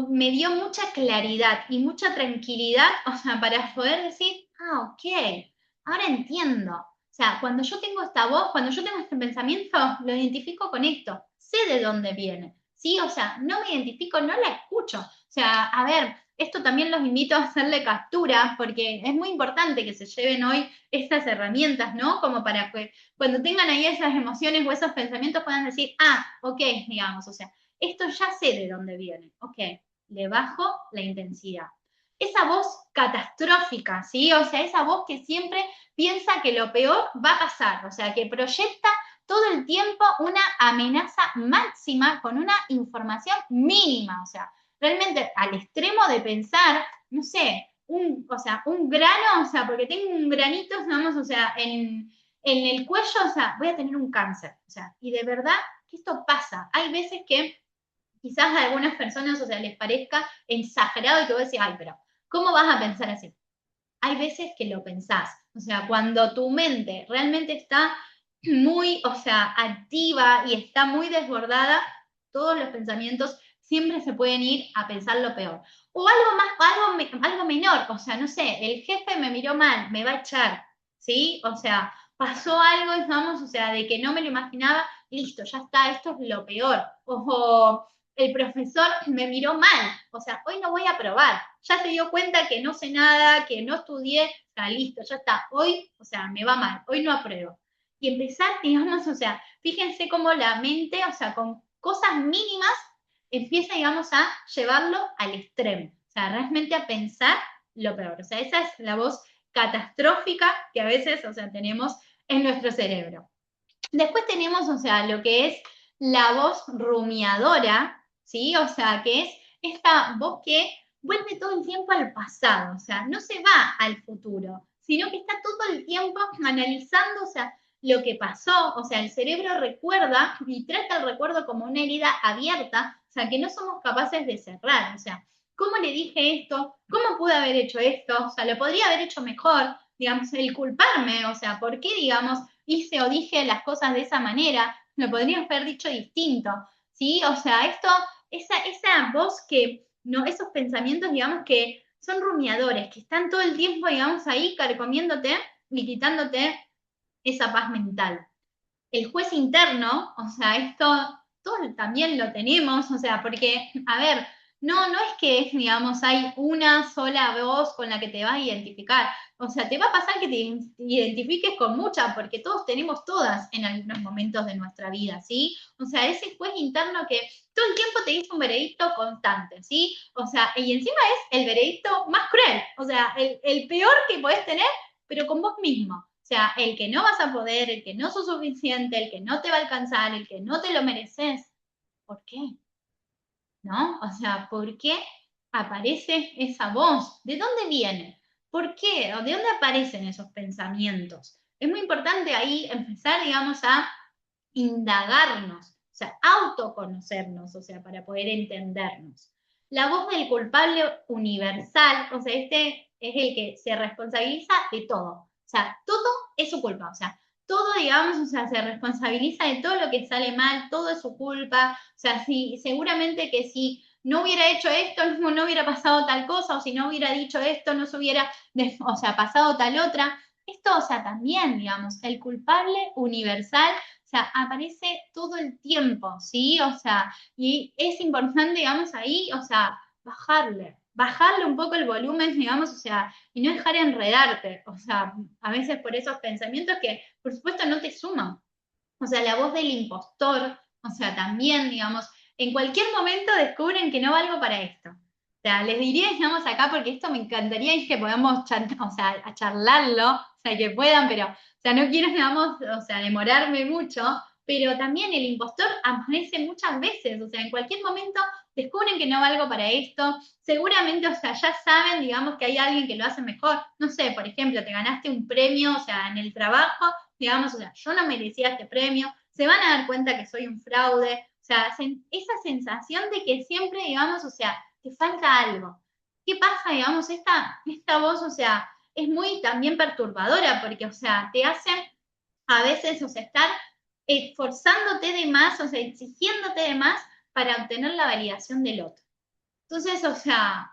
me dio mucha claridad y mucha tranquilidad, o sea, para poder decir, ok, ahora entiendo. O sea, cuando yo tengo esta voz, cuando yo tengo este pensamiento, lo identifico con esto, sé de dónde viene, ¿sí? O sea, no me identifico, no la escucho. O sea, a ver, esto también los invito a hacerle captura, porque es muy importante que se lleven hoy estas herramientas, ¿no? Como para que cuando tengan ahí esas emociones o esos pensamientos puedan decir, ok, digamos, o sea, esto ya sé de dónde viene, ok, le bajo la intensidad. Esa voz catastrófica, ¿sí? O sea, esa voz que siempre piensa que lo peor va a pasar, o sea, que proyecta todo el tiempo una amenaza máxima con una información mínima, o sea, realmente al extremo de pensar, no sé, o sea, un grano, o sea, porque tengo un granito, digamos, o sea, en el cuello, o sea, voy a tener un cáncer, o sea, y de verdad que esto pasa. Hay veces que quizás a algunas personas, o sea, les parezca exagerado y que vos decís, ay, pero ¿cómo vas a pensar así? Hay veces que lo pensás, o sea, cuando tu mente realmente está muy, o sea, activa y está muy desbordada, todos los pensamientos siempre se pueden ir a pensar lo peor. O algo más, algo menor, o sea, no sé, el jefe me miró mal, me va a echar, ¿sí? O sea, pasó algo, digamos, o sea, de que no me lo imaginaba, listo, ya está, esto es lo peor. O el profesor me miró mal, o sea, hoy no voy a probar, ya se dio cuenta que no sé nada, que no estudié, está listo, ya está, hoy, o sea, me va mal, hoy no apruebo. Y empezar, digamos, o sea, fíjense cómo la mente, o sea, con cosas mínimas, empieza, digamos, a llevarlo al extremo, o sea, realmente a pensar lo peor. O sea, esa es la voz catastrófica que a veces, o sea, tenemos en nuestro cerebro. Después tenemos, o sea, lo que es la voz rumiadora, ¿sí? O sea, que es esta voz que vuelve todo el tiempo al pasado, o sea, no se va al futuro, sino que está todo el tiempo analizando, o sea, lo que pasó, o sea, el cerebro recuerda y trata el recuerdo como una herida abierta, o sea, que no somos capaces de cerrar, o sea, ¿cómo le dije esto? ¿Cómo pude haber hecho esto? O sea, lo podría haber hecho mejor, digamos, el culparme, o sea, ¿por qué, digamos, hice o dije las cosas de esa manera? Lo podría haber dicho distinto, ¿sí? O sea, esa voz que, no, esos pensamientos, digamos, que son rumiadores, que están todo el tiempo, digamos, ahí carcomiéndote y quitándote esa paz mental. El juez interno, o sea, esto todos también lo tenemos, o sea, porque, a ver, no es que, digamos, hay una sola voz con la que te vas a identificar. O sea, te va a pasar que te identifiques con muchas, porque todos tenemos todas en algunos momentos de nuestra vida, ¿sí? O sea, ese juez interno que todo el tiempo te dice un veredicto constante, ¿sí? O sea, y encima es el veredicto más cruel, o sea, el peor que podés tener, pero con vos mismo. O sea, el que no vas a poder, el que no sos suficiente, el que no te va a alcanzar, el que no te lo mereces. ¿Por qué? ¿No? O sea, ¿por qué aparece esa voz? ¿De dónde viene? ¿Por qué? ¿O de dónde aparecen esos pensamientos? Es muy importante ahí empezar, digamos, a indagarnos, o sea, autoconocernos, o sea, para poder entendernos. La voz del culpable universal, o sea, este es el que se responsabiliza de todo. O sea, todo es su culpa, o sea, todo, digamos, o sea, se responsabiliza de todo lo que sale mal, todo es su culpa, o sea, si, seguramente que si no hubiera hecho esto, no hubiera pasado tal cosa, o si no hubiera dicho esto, no se hubiera, o sea, pasado tal otra. Esto, o sea, también, digamos, el culpable universal, o sea, aparece todo el tiempo, ¿sí? O sea, y es importante, digamos, ahí, o sea, bajarle un poco el volumen, digamos, o sea, y no dejar enredarte, o sea, a veces por esos pensamientos que, por supuesto, no te suman. O sea, la voz del impostor, o sea, también, digamos, en cualquier momento descubren que no valgo para esto. O sea, les diría, digamos, acá, porque esto me encantaría y que podamos, o sea, a charlarlo, o sea, que puedan, pero, o sea, no quiero, digamos, o sea, demorarme mucho, pero también el impostor aparece muchas veces, o sea, en cualquier momento descubren que no valgo para esto, seguramente, o sea, ya saben, digamos, que hay alguien que lo hace mejor, no sé, por ejemplo, te ganaste un premio, o sea, en el trabajo, digamos, o sea, yo no merecía este premio, se van a dar cuenta que soy un fraude, o sea, esa sensación de que siempre, digamos, o sea, te falta algo. ¿Qué pasa, digamos, esta voz, o sea, es muy también perturbadora porque, o sea, te hace a veces, o sea, estar esforzándote de más, o sea, exigiéndote de más para obtener la validación del otro. Entonces, o sea,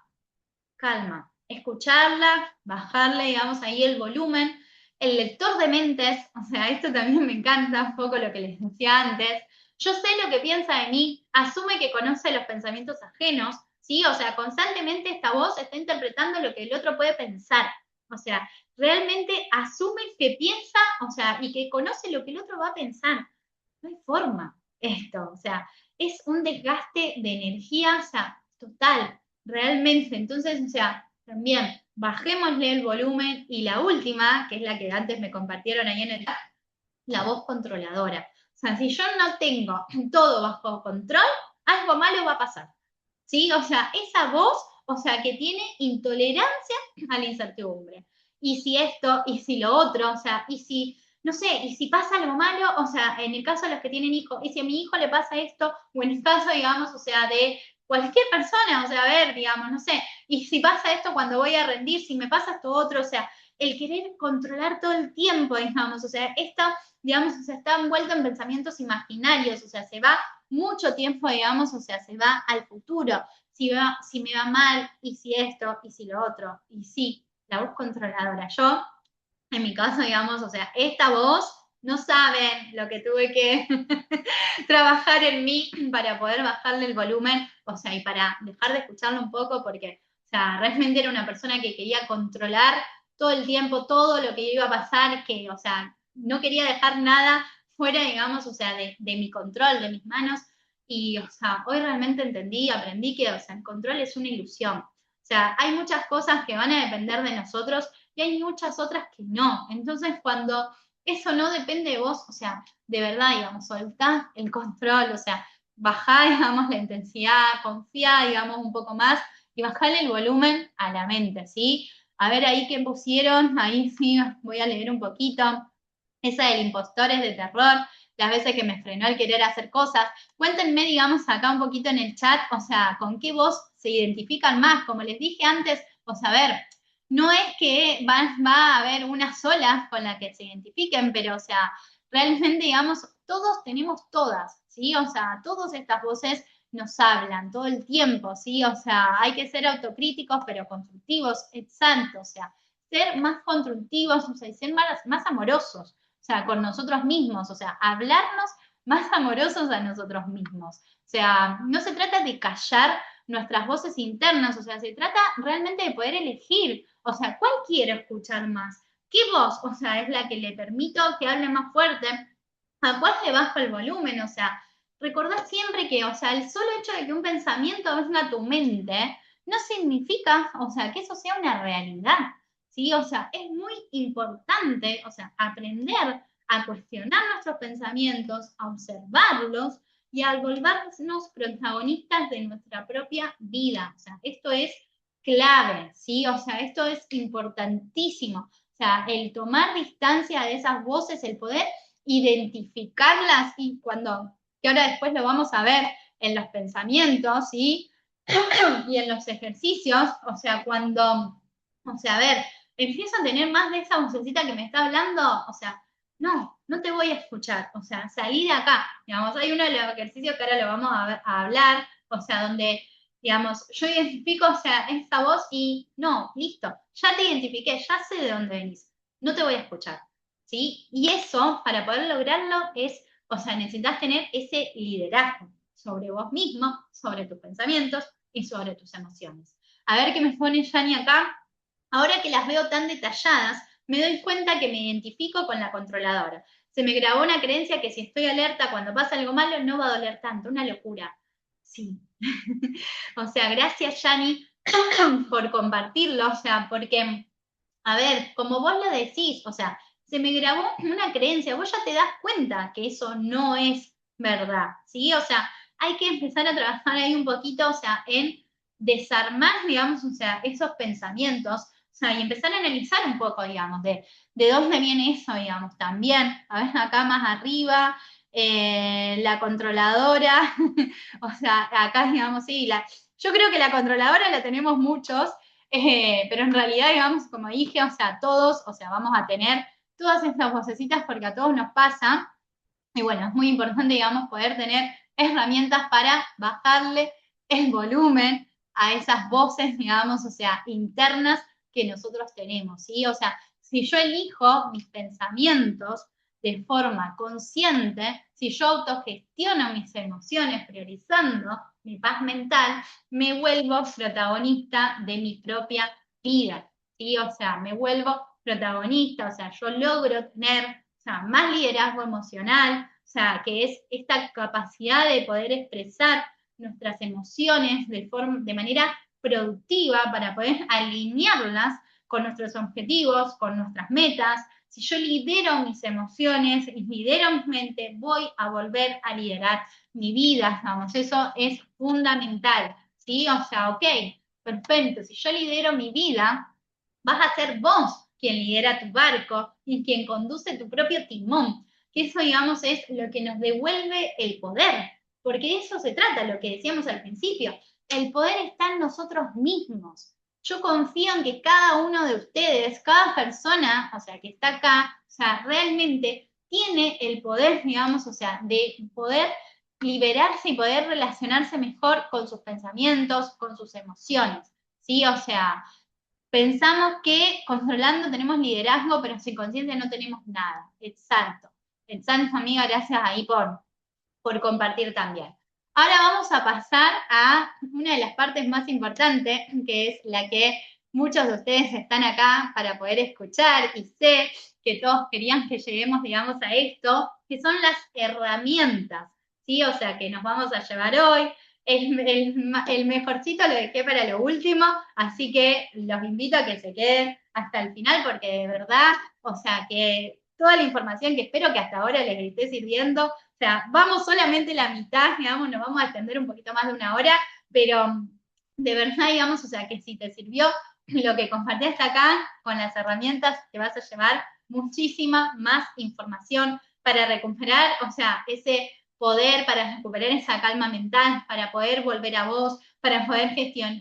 calma, escucharla, bajarle, digamos, ahí el volumen. El lector de mentes, o sea, esto también me encanta un poco lo que les decía antes. Yo sé lo que piensa de mí, asume que conoce los pensamientos ajenos, ¿sí? O sea, constantemente esta voz está interpretando lo que el otro puede pensar. O sea, realmente asume que piensa, o sea, y que conoce lo que el otro va a pensar. No hay forma esto, o sea, es un desgaste de energía, o sea, total, realmente. Entonces, o sea, también bajémosle el volumen y la última, que es la que antes me compartieron ahí en el chat, la voz controladora. O sea, si yo no tengo todo bajo control, algo malo va a pasar. ¿Sí? O sea, esa voz, o sea, que tiene intolerancia a la incertidumbre. Y si esto, y si lo otro, o sea, y si, no sé, y si pasa algo malo, o sea, en el caso de los que tienen hijos, y si a mi hijo le pasa esto, o en el caso, digamos, o sea, de cualquier persona, o sea, a ver, digamos, no sé, y si pasa esto cuando voy a rendir, si me pasa esto otro, o sea, el querer controlar todo el tiempo, digamos, o sea, esto, digamos, o sea, está envuelto en pensamientos imaginarios, o sea, se va mucho tiempo, digamos, o sea, se va al futuro. Si me va mal, y si esto, y si lo otro, y sí, la voz controladora. Yo, en mi caso, digamos, o sea, esta voz, no saben lo que tuve que trabajar en mí para poder bajarle el volumen, o sea, y para dejar de escucharlo un poco, porque, o sea, realmente era una persona que quería controlar todo el tiempo, todo lo que iba a pasar, que, o sea, no quería dejar nada fuera, digamos, o sea, de mi control, de mis manos, y, o sea, hoy realmente entendí, aprendí que, o sea, el control es una ilusión. O sea, hay muchas cosas que van a depender de nosotros y hay muchas otras que no. Entonces, cuando eso no depende de vos, o sea, de verdad, digamos, soltá el control, o sea, bajá, digamos, la intensidad, confía, digamos, un poco más y bajale el volumen a la mente, ¿sí? A ver ahí qué pusieron, ahí sí voy a leer un poquito. Esa del impostor es de terror. las veces que me frenó el querer hacer cosas. Cuéntenme, digamos, acá un poquito en el chat, o sea, con qué voz se identifican más. Como les dije antes, o sea, a ver, no es que va a haber una sola con la que se identifiquen, pero, o sea, realmente, digamos, todos tenemos todas, ¿sí? O sea, todas estas voces nos hablan todo el tiempo, ¿sí? O sea, hay que ser autocríticos, pero constructivos, exacto, o sea, ser más constructivos, o sea, y ser más amorosos, o sea, con nosotros mismos, o sea, hablarnos más amorosos a nosotros mismos. O sea, no se trata de callar nuestras voces internas, o sea, se trata realmente de poder elegir, o sea, ¿cuál quiero escuchar más? ¿Qué voz, o sea, es la que le permito que hable más fuerte? ¿A cuál le bajo el volumen? O sea, recordad siempre que, o sea, el solo hecho de que un pensamiento venga a tu mente no significa, o sea, que eso sea una realidad, ¿sí? O sea, es muy importante, o sea, aprender a cuestionar nuestros pensamientos, a observarlos y a volvernos protagonistas de nuestra propia vida. O sea, esto es clave, ¿sí? O sea, esto es importantísimo. O sea, el tomar distancia de esas voces, el poder identificarlas y que ahora después lo vamos a ver en los pensamientos, ¿sí? Y en los ejercicios, o sea, o sea, a ver, empiezo a tener más de esa vocecita que me está hablando, o sea, no te voy a escuchar, o sea, salí de acá, digamos, hay uno de los ejercicios que ahora lo vamos a hablar, o sea, donde, digamos, yo identifico, o sea, esa voz y no, listo, ya te identifiqué, ya sé de dónde venís, no te voy a escuchar, ¿sí? Y eso, para poder lograrlo, o sea, necesitas tener ese liderazgo sobre vos mismo, sobre tus pensamientos y sobre tus emociones. A ver qué me pone Yani acá. Ahora que las veo tan detalladas, me doy cuenta que me identifico con la controladora. Se me grabó una creencia que si estoy alerta cuando pasa algo malo no va a doler tanto, una locura. Sí. O sea, gracias Yani por compartirlo, o sea, porque, a ver, como vos lo decís, o sea, se me grabó una creencia, vos ya te das cuenta que eso no es verdad, ¿sí? O sea, hay que empezar a trabajar ahí un poquito, o sea, en desarmar, digamos, o sea, esos pensamientos, o sea, y empezar a analizar un poco, digamos, de dónde viene eso, digamos, también. A ver, acá más arriba, la controladora, o sea, acá, digamos, sí, yo creo que la controladora la tenemos muchos, pero en realidad, digamos, como dije, o sea, todos, o sea, vamos a tener todas estas vocecitas porque a todos nos pasa. Y bueno, es muy importante, digamos, poder tener herramientas para bajarle el volumen a esas voces, digamos, o sea, internas que nosotros tenemos, ¿sí? O sea, si yo elijo mis pensamientos de forma consciente, si yo autogestiono mis emociones priorizando mi paz mental, me vuelvo protagonista de mi propia vida, ¿sí? O sea, me vuelvo protagonista, o sea, yo logro tener, o sea, más liderazgo emocional, o sea, que es esta capacidad de poder expresar nuestras emociones de manera productiva para poder alinearlas con nuestros objetivos, con nuestras metas. Si yo lidero mis emociones y lidero mi mente, voy a volver a liderar mi vida, vamos, eso es fundamental, ¿sí? O sea, ok, perfecto, si yo lidero mi vida, vas a ser vos quien lidera tu barco y quien conduce tu propio timón, que eso, digamos, es lo que nos devuelve el poder, porque de eso se trata, lo que decíamos al principio, el poder está en nosotros mismos. Yo confío en que cada uno de ustedes, cada persona, o sea, que está acá, o sea, realmente tiene el poder, digamos, o sea, de poder liberarse y poder relacionarse mejor con sus pensamientos, con sus emociones, ¿sí? O sea, pensamos que controlando tenemos liderazgo, pero sin conciencia no tenemos nada. Exacto. Exacto, amiga, gracias ahí por compartir también. Ahora vamos a pasar a una de las partes más importantes, que es la que muchos de ustedes están acá para poder escuchar y sé que todos querían que lleguemos, digamos, a esto, que son las herramientas, ¿sí? O sea, que nos vamos a llevar hoy. El mejorcito lo dejé para lo último, así que los invito a que se queden hasta el final porque de verdad, o sea, que toda la información que espero que hasta ahora les esté sirviendo, o sea, vamos solamente la mitad, digamos, nos vamos a extender un poquito más de una hora, pero de verdad, digamos, o sea, que si te sirvió lo que compartí hasta acá, con las herramientas te vas a llevar muchísima más información para recuperar, o sea, ese poder, para recuperar esa calma mental, para poder volver a vos, para poder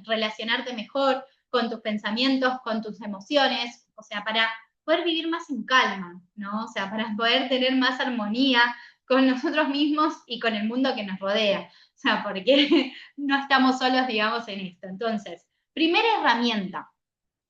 relacionarte mejor con tus pensamientos, con tus emociones, o sea, para poder vivir más en calma, ¿no? O sea, para poder tener más armonía con nosotros mismos y con el mundo que nos rodea. O sea, porque no estamos solos, digamos, en esto. Entonces, primera herramienta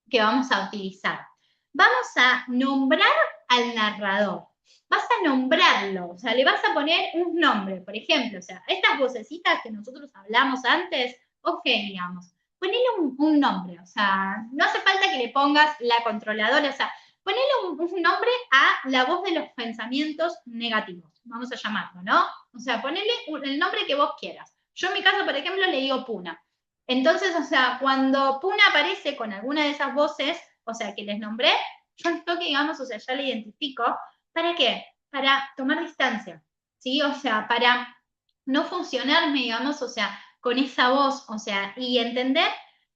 que vamos a utilizar. Vamos a nombrar al narrador. Vas a nombrarlo, o sea, le vas a poner un nombre. Por ejemplo, o sea, estas vocecitas que nosotros hablamos antes, ok, digamos, ponele un nombre, o sea, no hace falta que le pongas la controladora, o sea, ponele un nombre a la voz de los pensamientos negativos, vamos a llamarlo, ¿no? O sea, ponele el nombre que vos quieras. Yo en mi caso, por ejemplo, le digo Puna. Entonces, o sea, cuando Puna aparece con alguna de esas voces, o sea, que les nombré, yo al toque, digamos, o sea, ya le identifico. ¿Para qué? Para tomar distancia, ¿sí? O sea, para no funcionarme, digamos, o sea, con esa voz, o sea, y entender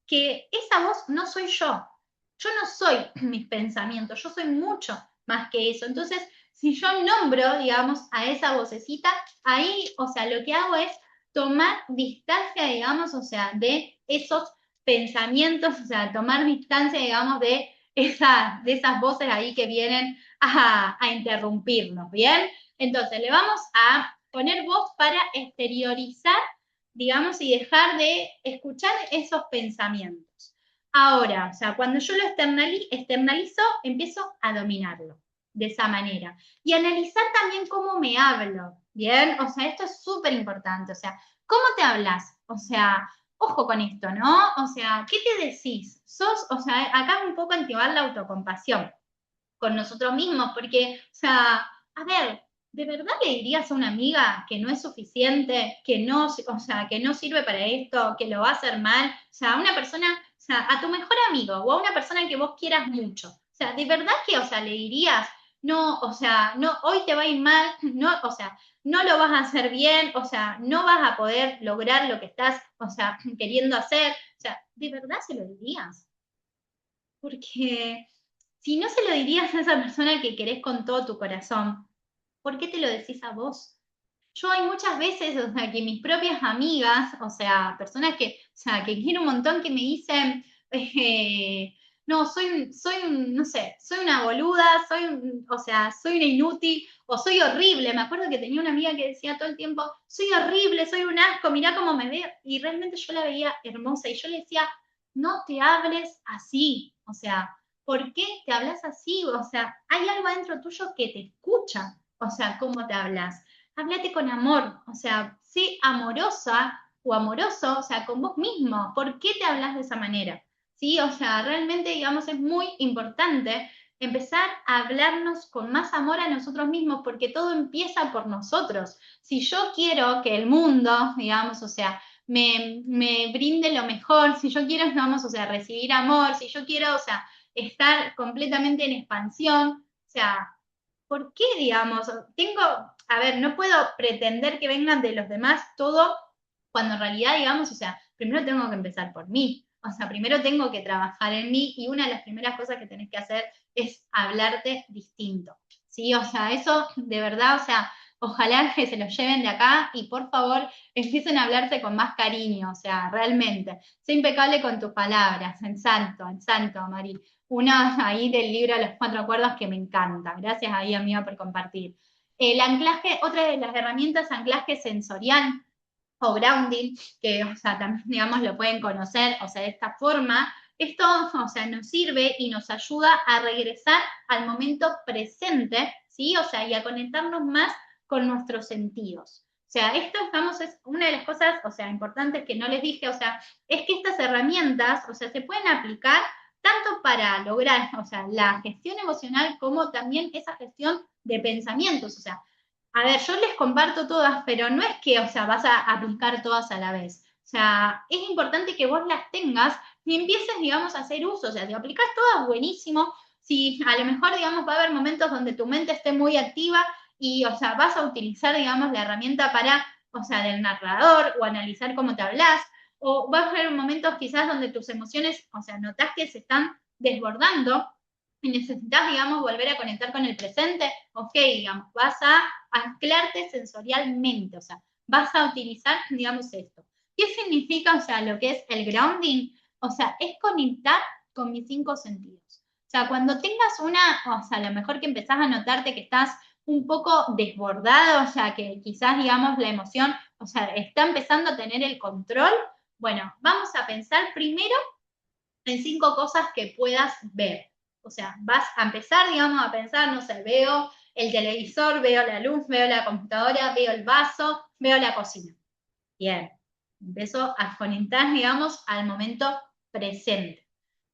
que esa voz no soy yo. Yo no soy mis pensamientos, yo soy mucho más que eso. Entonces, si yo nombro, digamos, a esa vocecita, ahí, o sea, lo que hago es tomar distancia, digamos, o sea, de esos pensamientos, o sea, tomar distancia, digamos, de esas voces ahí que vienen a interrumpirnos, ¿bien? Entonces, le vamos a poner voz para exteriorizar, digamos, y dejar de escuchar esos pensamientos. Ahora, o sea, cuando yo lo externalizo, empiezo a dominarlo de esa manera. Y analizar también cómo me hablo, ¿bien? O sea, esto es súper importante, o sea, ¿cómo te hablas? O sea, ojo con esto, ¿no? O sea, ¿qué te decís? O sea, acá es un poco activar la autocompasión con nosotros mismos, porque, o sea, a ver, ¿de verdad le dirías a una amiga que no es suficiente, que no, o sea, que no sirve para esto, que lo va a hacer mal? O sea, a una persona, o sea, a tu mejor amigo o a una persona que vos quieras mucho. O sea, ¿de verdad que, o sea, le dirías, no, o sea, no, hoy te va a ir mal, no, o sea, no lo vas a hacer bien, o sea, no vas a poder lograr lo que estás, o sea, queriendo hacer? O sea, ¿de verdad se lo dirías? Porque si no se lo dirías a esa persona que querés con todo tu corazón, ¿por qué te lo decís a vos? Yo hay muchas veces, o sea, que mis propias amigas, o sea, personas que, o sea, que quiero un montón, que me dicen, no, no sé, soy una boluda, o sea, soy una inútil, o soy horrible. Me acuerdo que tenía una amiga que decía todo el tiempo, soy horrible, soy un asco, mirá cómo me veo. Y realmente yo la veía hermosa y yo le decía, no te hables así, o sea, ¿por qué te hablas así? O sea, hay algo adentro tuyo que te escucha, o sea, cómo te hablas. Háblate con amor, o sea, sé amorosa o amoroso, o sea, con vos mismo. ¿Por qué te hablas de esa manera? ¿Sí? O sea, realmente, digamos, es muy importante empezar a hablarnos con más amor a nosotros mismos, porque todo empieza por nosotros. Si yo quiero que el mundo, digamos, o sea, me brinde lo mejor, si yo quiero, vamos, o sea, recibir amor, si yo quiero, o sea, estar completamente en expansión, o sea, ¿por qué, digamos? A ver, no puedo pretender que vengan de los demás todo cuando en realidad, digamos, o sea, primero tengo que empezar por mí. O sea, primero tengo que trabajar en mí y una de las primeras cosas que tenés que hacer es hablarte distinto. ¿Sí? O sea, eso de verdad, o sea, ojalá que se lo lleven de acá y por favor empiecen a hablarse con más cariño, o sea, realmente. Sé impecable con tus palabras, en santo, Mari. Una ahí del libro Los Cuatro Acuerdos que me encanta. Gracias ahí, amiga, por compartir. El anclaje, otra de las herramientas, anclaje sensorial o grounding, que, o sea, también, digamos, lo pueden conocer, o sea, de esta forma. Esto, o sea, nos sirve y nos ayuda a regresar al momento presente, ¿sí? O sea, y a conectarnos más con nuestros sentidos. O sea, esto, digamos, es una de las cosas, o sea, importantes que no les dije, o sea, es que estas herramientas, o sea, se pueden aplicar tanto para lograr, o sea, la gestión emocional como también esa gestión de pensamientos. O sea, a ver, yo les comparto todas, pero no es que, o sea, vas a aplicar todas a la vez. O sea, es importante que vos las tengas y empieces, digamos, a hacer uso. O sea, si aplicás todas, buenísimo. Si a lo mejor, digamos, va a haber momentos donde tu mente esté muy activa y, o sea, vas a utilizar, digamos, la herramienta para, o sea, del narrador o analizar cómo te hablas, o vas a haber momentos quizás donde tus emociones, o sea, notás que se están desbordando y necesitas, digamos, volver a conectar con el presente, ok, digamos, vas a anclarte sensorialmente, o sea, vas a utilizar, digamos, esto. ¿Qué significa, o sea, lo que es el grounding? O sea, es conectar con mis 5 sentidos. O sea, cuando tengas o sea, a lo mejor que empezás a notarte que estás un poco desbordado, o sea, que quizás, digamos, la emoción, o sea, está empezando a tener el control, bueno, vamos a pensar primero en 5 cosas que puedas ver. O sea, vas a empezar, digamos, a pensar, no sé, veo el televisor, veo la luz, veo la computadora, veo el vaso, veo la cocina. Bien, empiezo a conectar, digamos, al momento presente.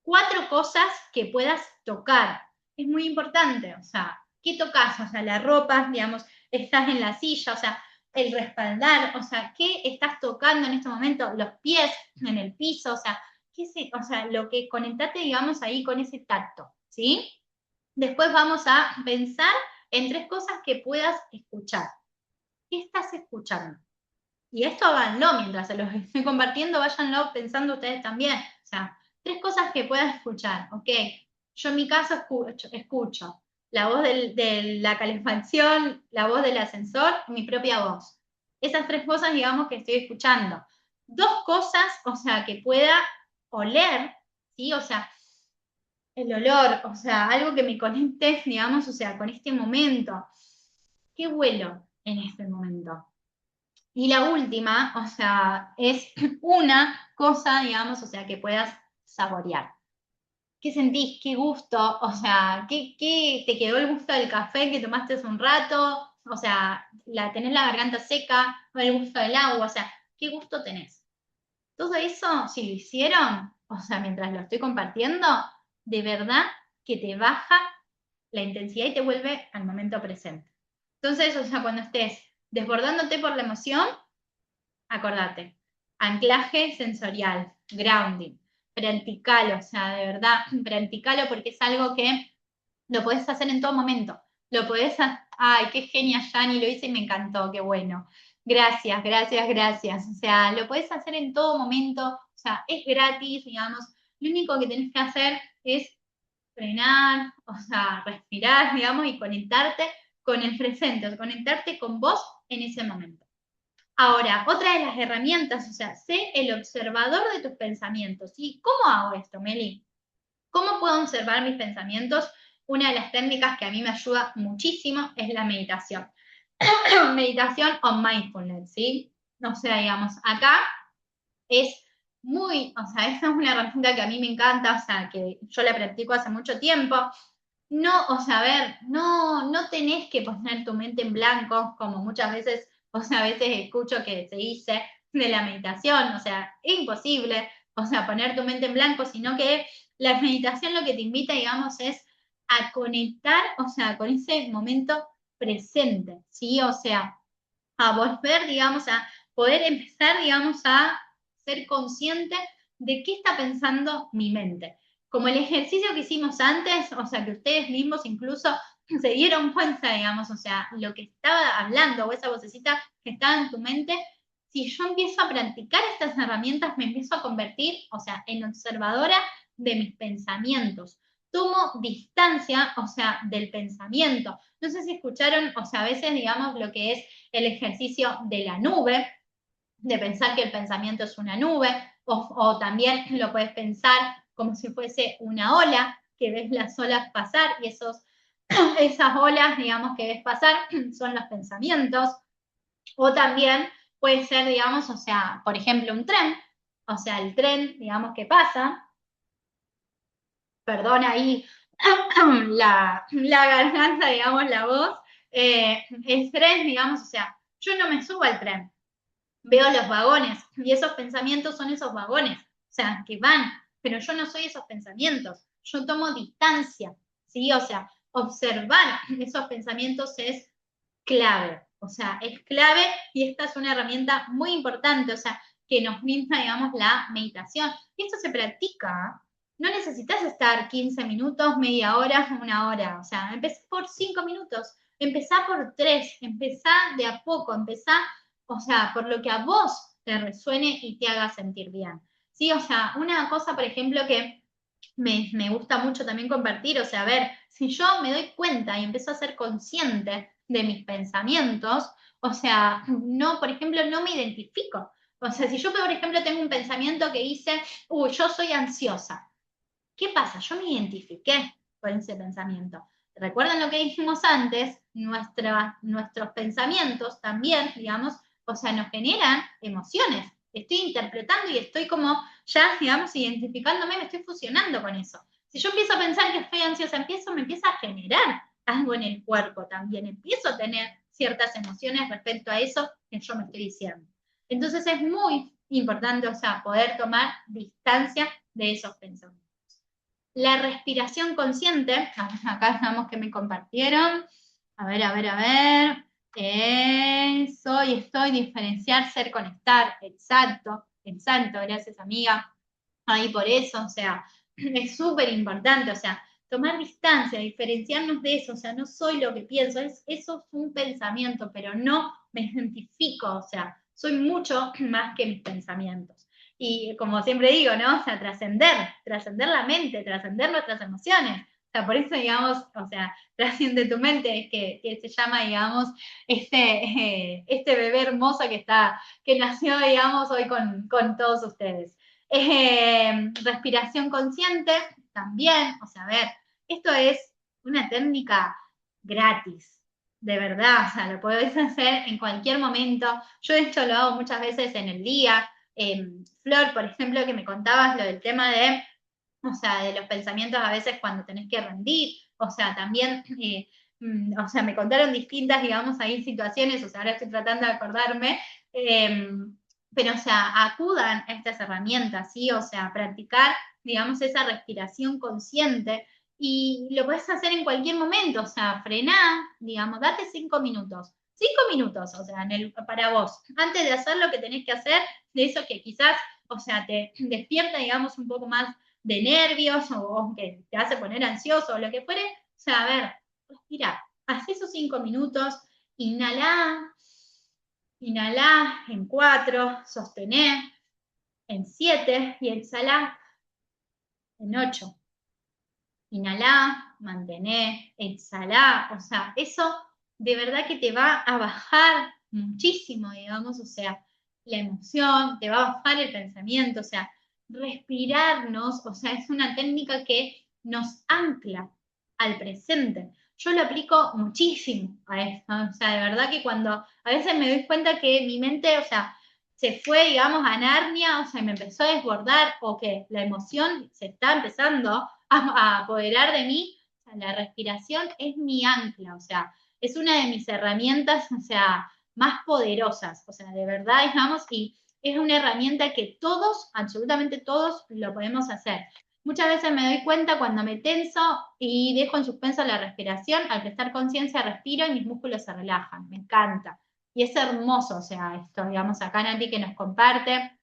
4 cosas que puedas tocar. Es muy importante, o sea, ¿qué tocas? O sea, la ropa, digamos, estás en la silla, o sea, el respaldar, o sea, ¿qué estás tocando en este momento? Los pies en el piso, o sea, o sea, lo que conectate, digamos, ahí con ese tacto, ¿sí? Después vamos a pensar en 3 cosas que puedas escuchar. ¿Qué estás escuchando? Y esto háganlo mientras se los estoy compartiendo, váyanlo pensando ustedes también. O sea, 3 cosas que puedan escuchar, ¿ok? Yo en mi caso escucho la voz de la calefacción, la voz del ascensor, mi propia voz. Esas 3 cosas, digamos, que estoy escuchando. 2 cosas, o sea, que pueda oler, ¿sí? O sea, el olor, o sea, algo que me conecte, digamos, o sea, con este momento. ¿Qué huelo en este momento? Y la última, o sea, es una cosa, digamos, o sea, que puedas saborear. ¿Qué sentís? ¿Qué gusto? O sea, ¿qué te quedó el gusto del café que tomaste hace un rato? O sea, tenés la garganta seca, o el gusto del agua, o sea, ¿qué gusto tenés? Todo eso, si lo hicieron, o sea, mientras lo estoy compartiendo, de verdad que te baja la intensidad y te vuelve al momento presente. Entonces, o sea, cuando estés desbordándote por la emoción, acordate, anclaje sensorial, grounding, practicalo, o sea, de verdad, practicalo porque es algo que lo podés hacer en todo momento. Lo podés hacer, ay, qué genia, Yani, lo hice y me encantó, qué bueno. Gracias, gracias, gracias. O sea, lo podés hacer en todo momento, o sea, es gratis, digamos. Lo único que tenés que hacer es frenar, o sea, respirar, digamos, y conectarte con el presente, o sea, conectarte con vos en ese momento. Ahora, otra de las herramientas, o sea, sé el observador de tus pensamientos. ¿Y cómo hago esto, Meli? ¿Cómo puedo observar mis pensamientos? Una de las técnicas que a mí me ayuda muchísimo es la meditación. Meditación o mindfulness, ¿sí? O sea, digamos, acá es o sea, esa es una herramienta que a mí me encanta, o sea, que yo la practico hace mucho tiempo. No, o sea, a ver, no tenés que poner tu mente en blanco, como muchas veces, o sea, a veces escucho que se dice de la meditación, o sea, es imposible, o sea, poner tu mente en blanco, sino que la meditación lo que te invita, digamos, es a conectar, o sea, con ese momento presente, ¿sí? O sea, a volver, digamos, a poder empezar, digamos, a ser consciente de qué está pensando mi mente. Como el ejercicio que hicimos antes, o sea, que ustedes mismos incluso se dieron cuenta, digamos, o sea, lo que estaba hablando o esa vocecita que estaba en tu mente, si yo empiezo a practicar estas herramientas, me empiezo a convertir, o sea, en observadora de mis pensamientos. Tomo distancia, o sea, del pensamiento. No sé si escucharon, o sea, a veces, digamos, lo que es el ejercicio de la nube, de pensar que el pensamiento es una nube, o también lo puedes pensar como si fuese una ola, que ves las olas pasar y esas olas, digamos, que ves pasar son los pensamientos, o también puede ser, digamos, o sea, por ejemplo, un tren, o sea, el tren, digamos, que pasa, perdón ahí la garganta, digamos, la voz, el tren, digamos, o sea, yo no me subo al tren, veo los vagones y esos pensamientos son esos vagones, o sea, que van, pero yo no soy esos pensamientos, yo tomo distancia, ¿sí? O sea, observar esos pensamientos es clave, o sea, es clave y esta es una herramienta muy importante, o sea, que nos brinda, digamos, la meditación. Y esto se practica, no necesitas estar 15 minutos, media hora, una hora, o sea, empezá por 5 minutos, empezá por 3, empezá de a poco, empezá, o sea, por lo que a vos te resuene y te haga sentir bien. Sí, o sea, una cosa, por ejemplo, que me gusta mucho también compartir, o sea, a ver, si yo me doy cuenta y empiezo a ser consciente de mis pensamientos, o sea, no, por ejemplo, no me identifico. O sea, si yo, por ejemplo, tengo un pensamiento que dice, uy, yo soy ansiosa, ¿qué pasa? Yo me identifiqué con ese pensamiento. ¿Recuerdan lo que dijimos antes? Nuestros pensamientos también, digamos, o sea, nos generan emociones. Estoy interpretando y estoy como ya, digamos, identificándome, me estoy fusionando con eso. Si yo empiezo a pensar que estoy ansiosa, me empieza a generar algo en el cuerpo también. Empiezo a tener ciertas emociones respecto a eso que yo me estoy diciendo. Entonces es muy importante, o sea, poder tomar distancia de esos pensamientos. La respiración consciente, acá estamos que me compartieron. A ver, a ver, a ver. Soy, estoy, diferenciar, ser, conectar. Exacto, exacto, gracias amiga. Ahí por eso, o sea, es súper importante, o sea, tomar distancia, diferenciarnos de eso, o sea, no soy lo que pienso, eso es un pensamiento, pero no me identifico, o sea, soy mucho más que mis pensamientos. Y como siempre digo, ¿no? O sea, trascender la mente, trascender nuestras emociones. O sea, por eso, digamos, o sea, trasciende tu mente, es que se llama, digamos, este bebé hermoso que nació, digamos, hoy con todos ustedes. Respiración consciente, también, o sea, a ver, esto es una técnica gratis, de verdad, o sea, lo podés hacer en cualquier momento. Yo de hecho lo hago muchas veces en el día. Flor, por ejemplo, que me contabas lo del tema de, o sea, de los pensamientos a veces cuando tenés que rendir, o sea, también, o sea, me contaron distintas, digamos, ahí situaciones, o sea, ahora estoy tratando de acordarme, pero, o sea, acudan a estas herramientas, ¿sí? O sea, practicar, digamos, esa respiración consciente y lo puedes hacer en cualquier momento, o sea, frená, digamos, date 5 minutos. 5 minutos, o sea, para vos, antes de hacer lo que tenés que hacer, de eso que quizás, o sea, te despierta, digamos, un poco más de nervios o que te hace poner ansioso o lo que fuere, o sea, a ver, respira, haz esos 5 minutos, inhalá, inhalá en 4, sostené en 7 y exhalá en 8. Inhalá, mantené, exhalá, o sea, eso de verdad que te va a bajar muchísimo, digamos, o sea, la emoción, te va a bajar el pensamiento, o sea, respirarnos, o sea, es una técnica que nos ancla al presente. Yo lo aplico muchísimo a esto, o sea, de verdad que cuando a veces me doy cuenta que mi mente, o sea, se fue, digamos, a Narnia, o sea, y me empezó a desbordar, o que la emoción se está empezando a apoderar de mí, o sea, la respiración es mi ancla, o sea, es una de mis herramientas, o sea, más poderosas, o sea, de verdad, digamos, y es una herramienta que todos, absolutamente todos, lo podemos hacer. Muchas veces me doy cuenta cuando me tenso y dejo en suspenso la respiración, al prestar conciencia respiro y mis músculos se relajan, me encanta. Y es hermoso, o sea, esto, digamos, acá Nati que nos comparte,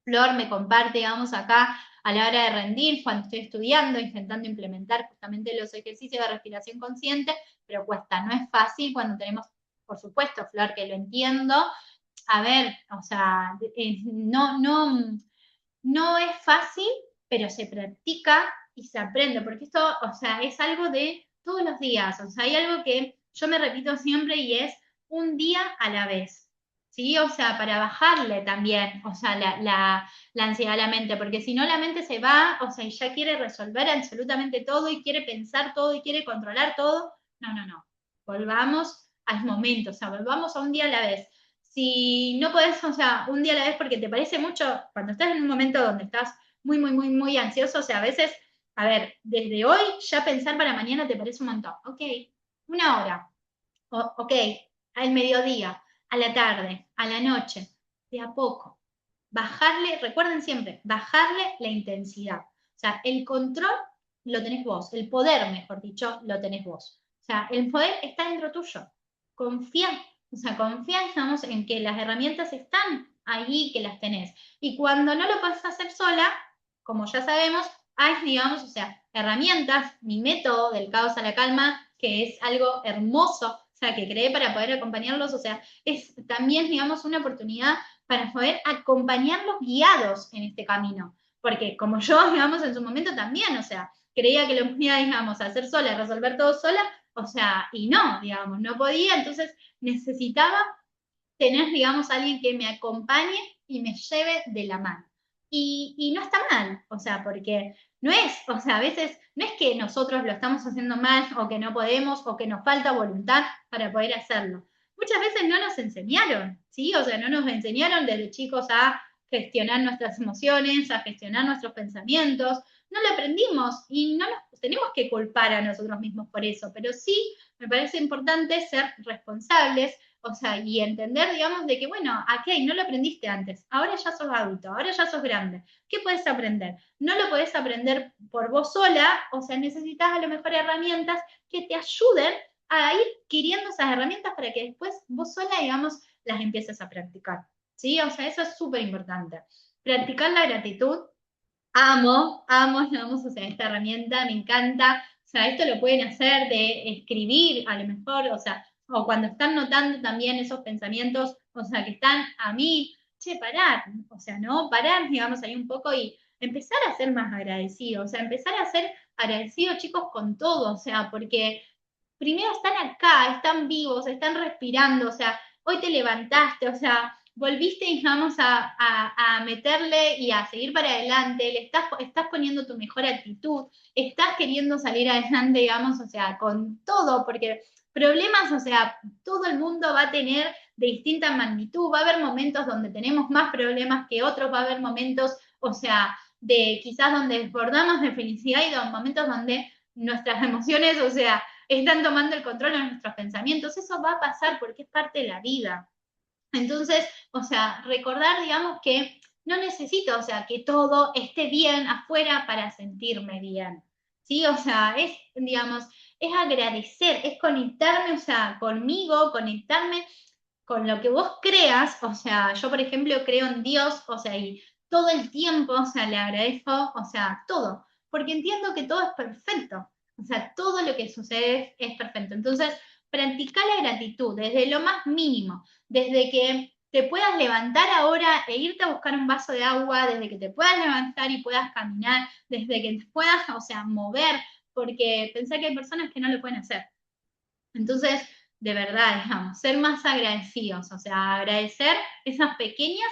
Flor me comparte, digamos, acá a la hora de rendir, cuando estoy estudiando, intentando implementar justamente los ejercicios de respiración consciente, pero cuesta, no es fácil cuando tenemos, por supuesto, Flor, que lo entiendo. A ver, o sea, no es fácil, pero se practica y se aprende, porque esto, o sea, es algo de todos los días, o sea, hay algo que yo me repito siempre y es un día a la vez, ¿sí? O sea, para bajarle también, o sea, la ansiedad a la mente, porque si no la mente se va, o sea, y ya quiere resolver absolutamente todo y quiere pensar todo y quiere controlar todo. No, no, no. Volvamos al momento, o sea, volvamos a un día a la vez. Si no podés, o sea, un día a la vez porque te parece mucho, cuando estás en un momento donde estás muy, muy, muy, muy ansioso, o sea, a veces, a ver, desde hoy ya pensar para mañana te parece un montón. Ok, una hora, ok, al mediodía, a la tarde, a la noche, de a poco. Bajarle, recuerden siempre, bajarle la intensidad. O sea, el control lo tenés vos, el poder, mejor dicho, lo tenés vos. O sea, el poder está dentro tuyo. Confía, o sea, confía, digamos, en que las herramientas están ahí, que las tenés. Y cuando no lo puedes hacer sola, como ya sabemos, hay, digamos, o sea, herramientas, mi método del caos a la calma, que es algo hermoso, o sea, que creé para poder acompañarlos, o sea, es también, digamos, una oportunidad para poder acompañarlos guiados en este camino. porque como yo, digamos, en su momento también, o sea, creía que lo podía, digamos, hacer sola, resolver todo sola, o sea, y no, digamos, no podía, entonces necesitaba tener, digamos, alguien que me acompañe y me lleve de la mano. Y no está mal, o sea, porque no es, o sea, a veces no es que nosotros lo estamos haciendo mal o que no podemos o que nos falta voluntad para poder hacerlo. Muchas veces no nos enseñaron, ¿sí? O sea, no nos enseñaron desde chicos a gestionar nuestras emociones, a gestionar nuestros pensamientos, no lo aprendimos y no nos tenemos que culpar a nosotros mismos por eso, pero sí me parece importante ser responsables, o sea, y entender, digamos, de que, bueno, ok, no lo aprendiste antes, ahora ya sos adulto, ahora ya sos grande. ¿Qué puedes aprender? No lo podés aprender por vos sola, o sea, necesitas a lo mejor herramientas que te ayuden a ir adquiriendo esas herramientas para que después vos sola, digamos, las empieces a practicar. ¿Sí? O sea, eso es súper importante. Practicar la gratitud. Digamos, o sea, esta herramienta me encanta. O sea, esto lo pueden hacer de escribir, a lo mejor, o sea, o cuando están notando también esos pensamientos, o sea, que están a mí, che, parar, o sea, ¿no? Parar, digamos, ahí un poco y empezar a ser más agradecidos, o sea, empezar a ser agradecidos, chicos, con todo, o sea, porque primero están acá, están vivos, están respirando, o sea, hoy te levantaste, o sea, volviste, digamos, a meterle y a seguir para adelante, estás poniendo tu mejor actitud, estás queriendo salir adelante, digamos, o sea, con todo, porque problemas, o sea, todo el mundo va a tener de distinta magnitud, va a haber momentos donde tenemos más problemas que otros, va a haber momentos, o sea, de quizás donde desbordamos de felicidad y momentos donde nuestras emociones, o sea, están tomando el control de nuestros pensamientos. Eso va a pasar porque es parte de la vida. Entonces, o sea, recordar, digamos, que no necesito, o sea, que todo esté bien afuera para sentirme bien. ¿Sí? O sea, es, digamos, es agradecer, es conectarme, o sea, conmigo, conectarme con lo que vos creas. O sea, yo, por ejemplo, creo en Dios, o sea, y todo el tiempo, o sea, le agradezco, o sea, todo, porque entiendo que todo es perfecto. O sea, todo lo que sucede es perfecto. Entonces, practicar la gratitud desde lo más mínimo, desde que te puedas levantar ahora e irte a buscar un vaso de agua, desde que te puedas levantar y puedas caminar, desde que te puedas, o sea, mover, porque pensé que hay personas que no lo pueden hacer. Entonces, de verdad, digamos, ser más agradecidos, o sea, agradecer esas pequeñas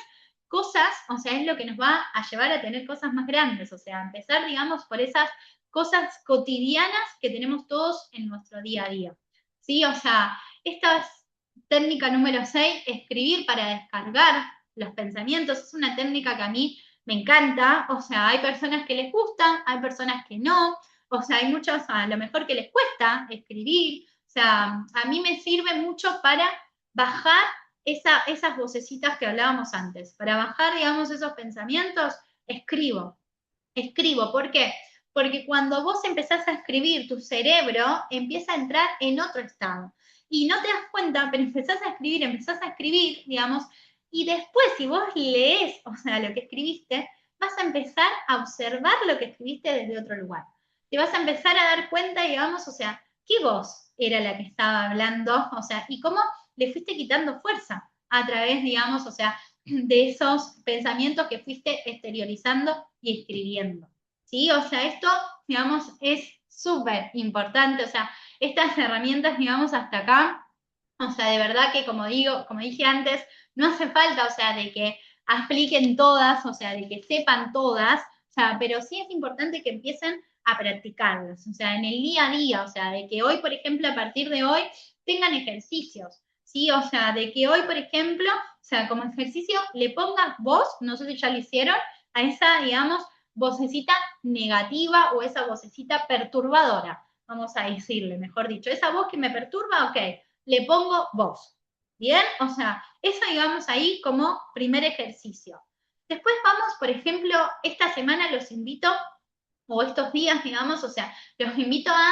cosas, o sea, es lo que nos va a llevar a tener cosas más grandes, o sea, empezar, digamos, por esas cosas cotidianas que tenemos todos en nuestro día a día. ¿Sí? O sea, esta es técnica número 6, escribir para descargar los pensamientos, es una técnica que a mí me encanta, o sea, hay personas que les gusta, hay personas que no, o sea, hay muchos a lo mejor que les cuesta escribir, o sea, a mí me sirve mucho para bajar esas vocecitas que hablábamos antes. Para bajar, digamos, esos pensamientos, escribo. Escribo. ¿Por qué? Porque cuando vos empezás a escribir, tu cerebro empieza a entrar en otro estado. Y no te das cuenta, pero empezás a escribir, digamos, y después si vos lees, o sea, lo que escribiste, vas a empezar a observar lo que escribiste desde otro lugar. Te vas a empezar a dar cuenta, digamos, o sea, qué voz era la que estaba hablando, o sea, y cómo le fuiste quitando fuerza a través, digamos, o sea, de esos pensamientos que fuiste exteriorizando y escribiendo. ¿Sí? O sea, esto, digamos, es súper importante, o sea, estas herramientas, digamos, hasta acá, o sea, de verdad que como digo, como dije antes, no hace falta, o sea, de que apliquen todas, o sea, de que sepan todas, o sea, pero sí es importante que empiecen a practicarlas, o sea, en el día a día, o sea, de que hoy, por ejemplo, a partir de hoy, tengan ejercicios, ¿sí? O sea, de que hoy, por ejemplo, o sea, como ejercicio, le pongas voz, no sé si ya lo hicieron, a esa, digamos, vocecita negativa o esa vocecita perturbadora, vamos a decirle, mejor dicho, esa voz que me perturba, ok, le pongo voz. ¿Bien? O sea, eso digamos ahí como primer ejercicio. Después vamos, por ejemplo, esta semana los invito, o estos días, digamos, o sea, los invito a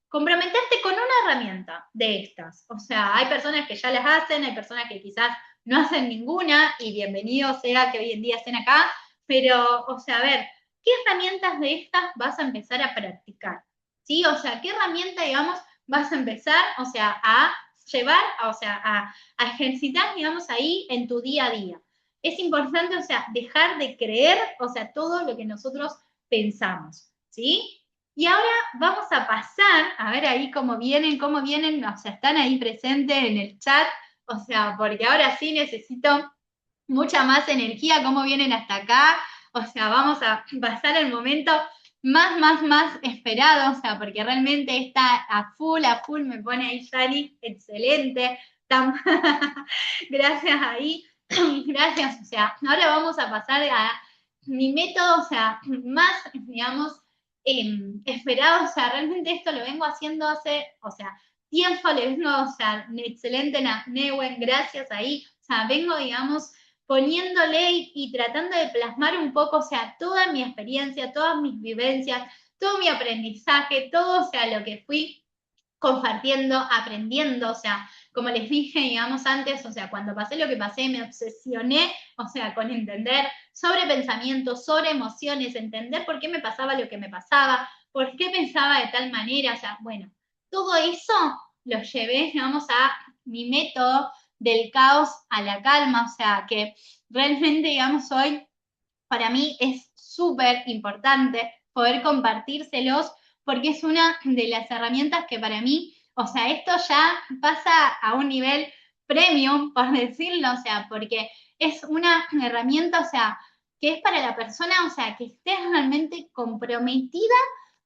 comprometerte con una herramienta de estas. O sea, hay personas que ya las hacen, hay personas que quizás no hacen ninguna, y bienvenido sea que hoy en día estén acá, pero, o sea, a ver, ¿qué herramientas de estas vas a empezar a practicar? ¿Sí? O sea, ¿qué herramienta, digamos, vas a empezar, o sea, a llevar, o sea, a ejercitar, digamos, ahí en tu día a día? es importante, o sea, dejar de creer, o sea, todo lo que nosotros pensamos, ¿sí? Y ahora vamos a pasar, a ver ahí cómo vienen, o sea, están ahí presentes en el chat, o sea, porque ahora sí necesito mucha más energía, cómo vienen hasta acá, o sea, vamos a pasar el momento más esperado, o sea, porque realmente está a full, me pone ahí Shani, excelente, gracias ahí, gracias, o sea, ahora vamos a pasar a mi método, o sea, más, digamos, esperado, o sea, realmente esto lo vengo haciendo hace, o sea, tiempo, le vengo, o sea, excelente, Newen, gracias ahí, o sea, vengo, digamos, poniéndole y tratando de plasmar un poco, o sea, toda mi experiencia, todas mis vivencias, todo mi aprendizaje, todo, o sea, lo que fui compartiendo, aprendiendo, o sea, como les dije, digamos, antes, o sea, cuando pasé lo que pasé, me obsesioné, o sea, con entender sobre pensamientos, sobre emociones, entender por qué me pasaba lo que me pasaba, por qué pensaba de tal manera, o sea, bueno, todo eso lo llevé, digamos, a mi método del caos a la calma, o sea, que realmente, digamos, hoy para mí es súper importante poder compartírselos porque es una de las herramientas que para mí, o sea, esto ya pasa a un nivel premium, por decirlo, o sea, porque es una herramienta, o sea, que es para la persona, o sea, que esté realmente comprometida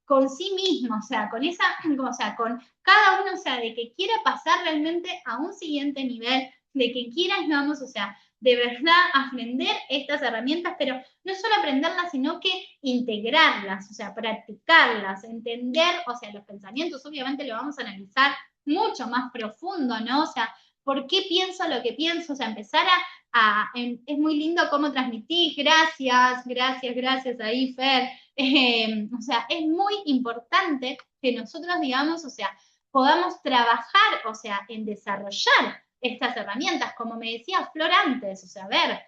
con sí mismo, o sea, con esa, o sea, con cada uno, o sea, de que quiera pasar realmente a un siguiente nivel, de que quiera, vamos, o sea, de verdad aprender estas herramientas, pero no solo aprenderlas, sino que integrarlas, o sea, practicarlas, entender, o sea, los pensamientos, obviamente lo vamos a analizar mucho más profundo, ¿no? O sea, ¿por qué pienso lo que pienso? O sea, empezar es muy lindo cómo transmitís, gracias ahí, Fer. O sea, es muy importante que nosotros, digamos, o sea, podamos trabajar, o sea, en desarrollar estas herramientas, como me decía Flor antes, o sea, a ver,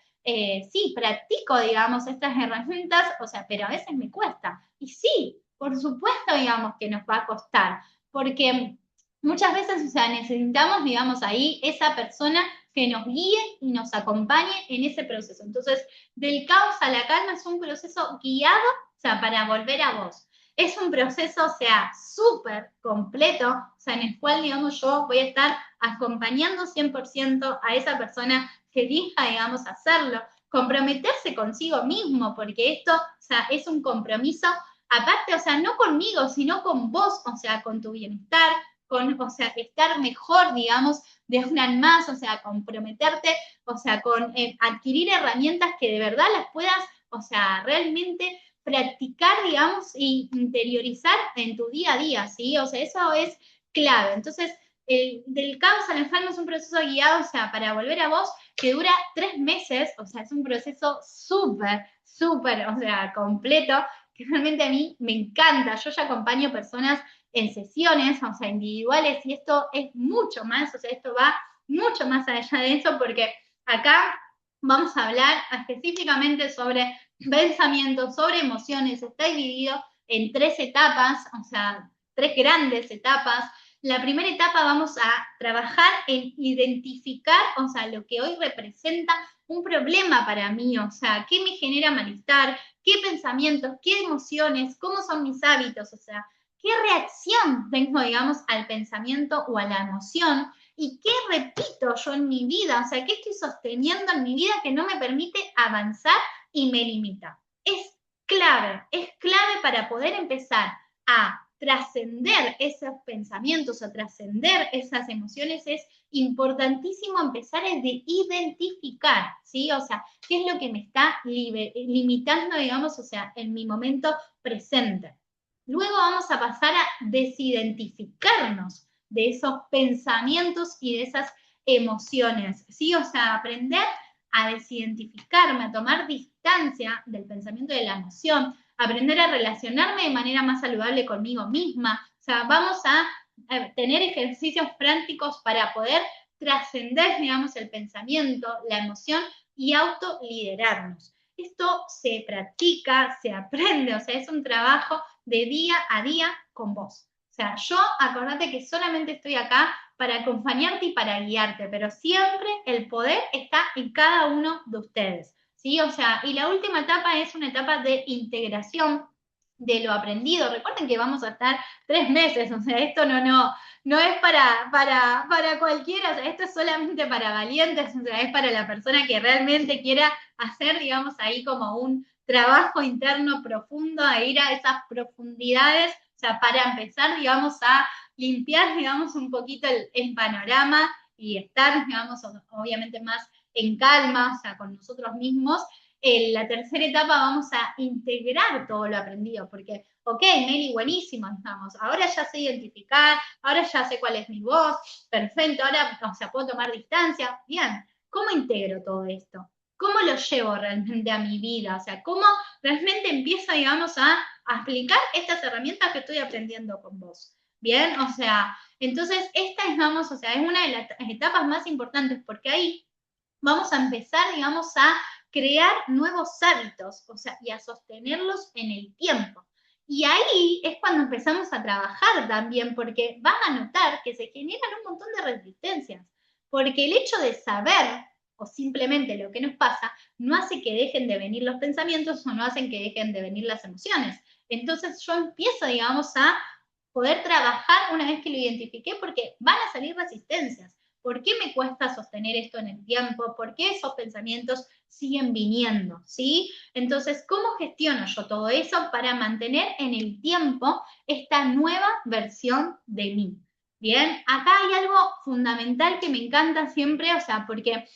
sí, practico, digamos, estas herramientas, o sea, pero a veces me cuesta. Y sí, por supuesto, digamos, que nos va a costar, porque muchas veces, o sea, necesitamos, digamos, ahí esa persona que nos guíe y nos acompañe en ese proceso. Entonces, del caos a la calma es un proceso guiado, o sea, para volver a vos. Es un proceso, o sea, súper completo, o sea, en el cual, digamos, yo voy a estar acompañando 100% a esa persona que elija, digamos, hacerlo, comprometerse consigo mismo, porque esto, o sea, es un compromiso, aparte, o sea, no conmigo, sino con vos, o sea, con tu bienestar, con, o sea, estar mejor, digamos, de una en más, o sea, comprometerte, o sea, con adquirir herramientas que de verdad las puedas, o sea, realmente practicar, digamos, y interiorizar en tu día a día, ¿sí? O sea, eso es clave. Entonces, del caos al enfermo es un proceso guiado, o sea, para volver a vos, que dura 3 meses, o sea, es un proceso súper, o sea, completo, que realmente a mí me encanta. Yo ya acompaño personas en sesiones, o sea, individuales, y esto es mucho más, o sea, esto va mucho más allá de eso, porque acá vamos a hablar específicamente sobre pensamientos, sobre emociones, está dividido en 3 etapas, o sea, 3 grandes etapas. La primera etapa vamos a trabajar en identificar, o sea, lo que hoy representa un problema para mí, o sea, qué me genera malestar, qué pensamientos, qué emociones, cómo son mis hábitos, o sea, qué reacción tengo, digamos, al pensamiento o a la emoción y qué repito yo en mi vida, o sea, qué estoy sosteniendo en mi vida que no me permite avanzar y me limita. Es clave para poder empezar a trascender esos pensamientos, a trascender esas emociones, es importantísimo empezar de identificar, ¿sí? O sea, qué es lo que me está limitando, digamos, o sea, en mi momento presente. Luego vamos a pasar a desidentificarnos de esos pensamientos y de esas emociones, ¿sí? O sea, aprender a desidentificarme, a tomar distancia del pensamiento y de la emoción, aprender a relacionarme de manera más saludable conmigo misma. O sea, vamos a tener ejercicios prácticos para poder trascender, digamos, el pensamiento, la emoción y autoliderarnos. Esto se practica, se aprende, o sea, es un trabajo de día a día con vos. O sea, yo acordate que solamente estoy acá para acompañarte y para guiarte, pero siempre el poder está en cada uno de ustedes, ¿sí? O sea, y la última etapa es una etapa de integración de lo aprendido. Recuerden que vamos a estar 3 meses, o sea, esto no es para cualquiera, o sea, esto es solamente para valientes, o sea, es para la persona que realmente quiera hacer, digamos, ahí como un trabajo interno profundo, a ir a esas profundidades, o sea, para empezar, digamos, a limpiar, digamos, un poquito el panorama y estar, digamos, obviamente más en calma, o sea, con nosotros mismos. En la tercera etapa vamos a integrar todo lo aprendido, porque, ok, Meli, buenísimo, estamos, ahora ya sé identificar, ahora ya sé cuál es mi voz, perfecto, ahora, o sea, puedo tomar distancia, bien, ¿cómo integro todo esto? ¿Cómo lo llevo realmente a mi vida? O sea, ¿cómo realmente empiezo, digamos, a aplicar estas herramientas que estoy aprendiendo con vos? Bien, o sea, entonces esta es, vamos, o sea, es una de las etapas más importantes porque ahí vamos a empezar, digamos, a crear nuevos hábitos, o sea, y a sostenerlos en el tiempo. Y ahí es cuando empezamos a trabajar también, porque van a notar que se generan un montón de resistencias, porque el hecho de saber o simplemente lo que nos pasa no hace que dejen de venir los pensamientos o no hacen que dejen de venir las emociones. Entonces yo empiezo, digamos, a poder trabajar una vez que lo identifiqué, porque van a salir resistencias. ¿Por qué me cuesta sostener esto en el tiempo? ¿Por qué esos pensamientos siguen viniendo? ¿Sí? Entonces, ¿cómo gestiono yo todo eso para mantener en el tiempo esta nueva versión de mí? Bien, acá hay algo fundamental que me encanta siempre, o sea, porque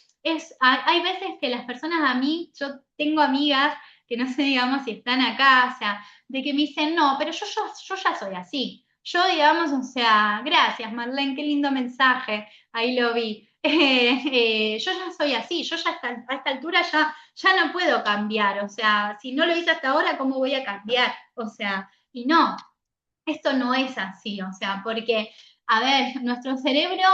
hay veces que las personas a mí, yo tengo amigas que no sé, digamos, si están acá, o sea, de que me dicen, no, pero yo ya soy así. Yo, digamos, o sea, gracias, Marlene, qué lindo mensaje, ahí lo vi. Yo ya soy así, yo ya a esta altura ya no puedo cambiar, o sea, si no lo hice hasta ahora, ¿cómo voy a cambiar? O sea, y no, esto no es así, o sea, porque, a ver, nuestro cerebro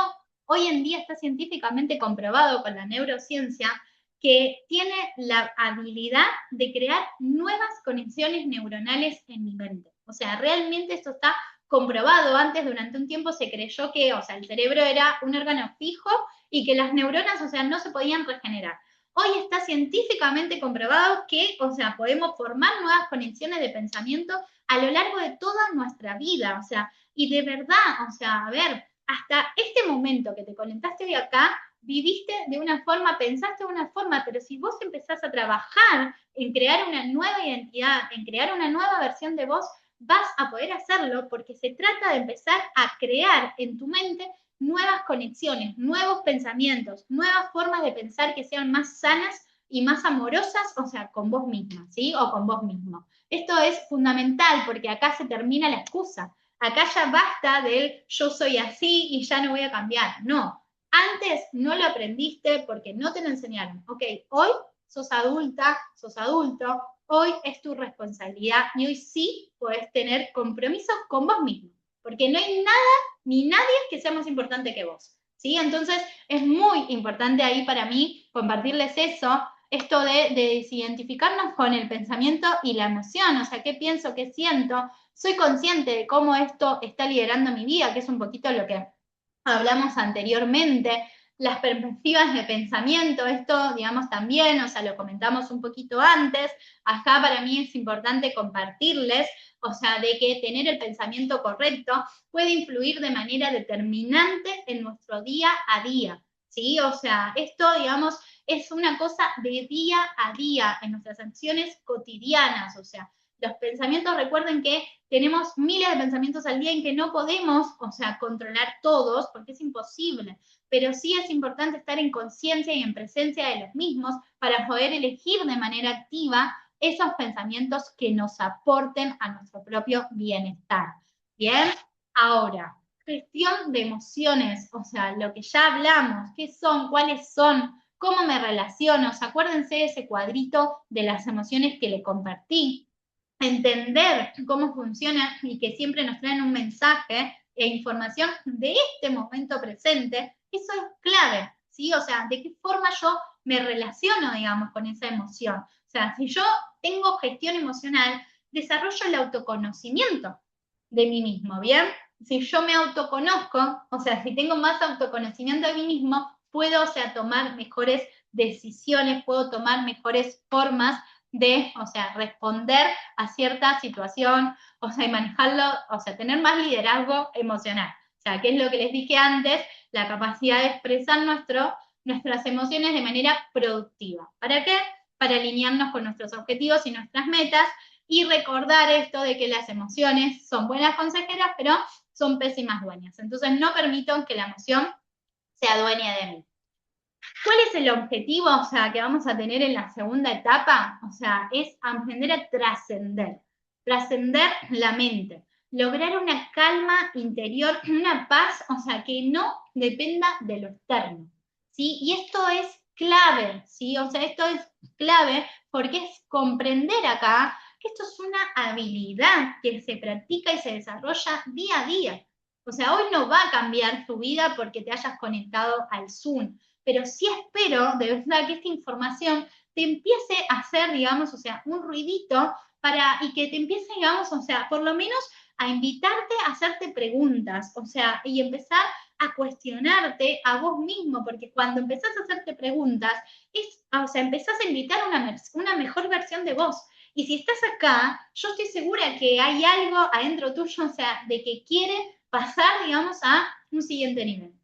hoy en día está científicamente comprobado con la neurociencia que tiene la habilidad de crear nuevas conexiones neuronales en mi mente. O sea, realmente esto está comprobado. Antes, durante un tiempo, se creyó que, o sea, el cerebro era un órgano fijo y que las neuronas, o sea, no se podían regenerar. Hoy está científicamente comprobado que, o sea, podemos formar nuevas conexiones de pensamiento a lo largo de toda nuestra vida, o sea, y de verdad, o sea, a ver, hasta este momento que te conectaste hoy acá, viviste de una forma, pensaste de una forma, pero si vos empezás a trabajar en crear una nueva identidad, en crear una nueva versión de vos, vas a poder hacerlo porque se trata de empezar a crear en tu mente nuevas conexiones, nuevos pensamientos, nuevas formas de pensar que sean más sanas y más amorosas, o sea, con vos misma, ¿sí? O con vos mismo. Esto es fundamental porque acá se termina la excusa. Acá ya basta del yo soy así y ya no voy a cambiar. No, antes no lo aprendiste porque no te lo enseñaron. Ok, hoy sos adulta, sos adulto, hoy es tu responsabilidad y hoy sí podés tener compromisos con vos mismo, porque no hay nada ni nadie que sea más importante que vos. ¿Sí? Entonces es muy importante ahí para mí compartirles eso, esto de desidentificarnos con el pensamiento y la emoción, o sea, qué pienso, qué siento, soy consciente de cómo esto está liderando mi vida, que es un poquito lo que hablamos anteriormente, las perspectivas de pensamiento, esto, digamos, también, o sea, lo comentamos un poquito antes, acá para mí es importante compartirles, o sea, de que tener el pensamiento correcto puede influir de manera determinante en nuestro día a día, ¿sí? O sea, esto, digamos, es una cosa de día a día en nuestras acciones cotidianas, o sea, los pensamientos, recuerden que tenemos miles de pensamientos al día en que no podemos, o sea, controlar todos, porque es imposible, pero sí es importante estar en conciencia y en presencia de los mismos para poder elegir de manera activa esos pensamientos que nos aporten a nuestro propio bienestar. Bien, ahora, gestión de emociones, o sea, lo que ya hablamos, qué son, cuáles son, cómo me relaciono, o sea, acuérdense de ese cuadrito de las emociones que le compartí, entender cómo funciona y que siempre nos traen un mensaje e información de este momento presente, eso es clave, ¿sí? O sea, de qué forma yo me relaciono, digamos, con esa emoción. O sea, si yo tengo gestión emocional, desarrollo el autoconocimiento de mí mismo, ¿bien? si yo me autoconozco, o sea, si tengo más autoconocimiento de mí mismo, puedo, o sea, tomar mejores decisiones, puedo tomar mejores formas de, o sea, responder a cierta situación, o sea, y manejarlo, o sea, tener más liderazgo emocional. O sea, que es lo que les dije antes, la capacidad de expresar nuestras emociones de manera productiva. ¿Para qué? Para alinearnos con nuestros objetivos y nuestras metas y recordar esto de que las emociones son buenas consejeras, pero son pésimas dueñas. Entonces, no permito que la emoción sea dueña de mí. ¿Cuál es el objetivo, o sea, que vamos a tener en la segunda etapa? O sea, es aprender a trascender la mente, lograr una calma interior, una paz, o sea, que no dependa de lo externo, ¿sí? Y esto es clave, ¿sí? O sea, esto es clave porque es comprender acá que esto es una habilidad que se practica y se desarrolla día a día. O sea, hoy no va a cambiar tu vida porque te hayas conectado al Zoom, pero sí espero de verdad que esta información te empiece a hacer, digamos, o sea, un ruidito y que te empiece, digamos, o sea, por lo menos a invitarte a hacerte preguntas, o sea, y empezar a cuestionarte a vos mismo, porque cuando empezás a hacerte preguntas, o sea, empezás a invitar una mejor versión de vos. Y si estás acá, yo estoy segura que hay algo adentro tuyo, o sea, de que quiere pasar, digamos, a un siguiente nivel.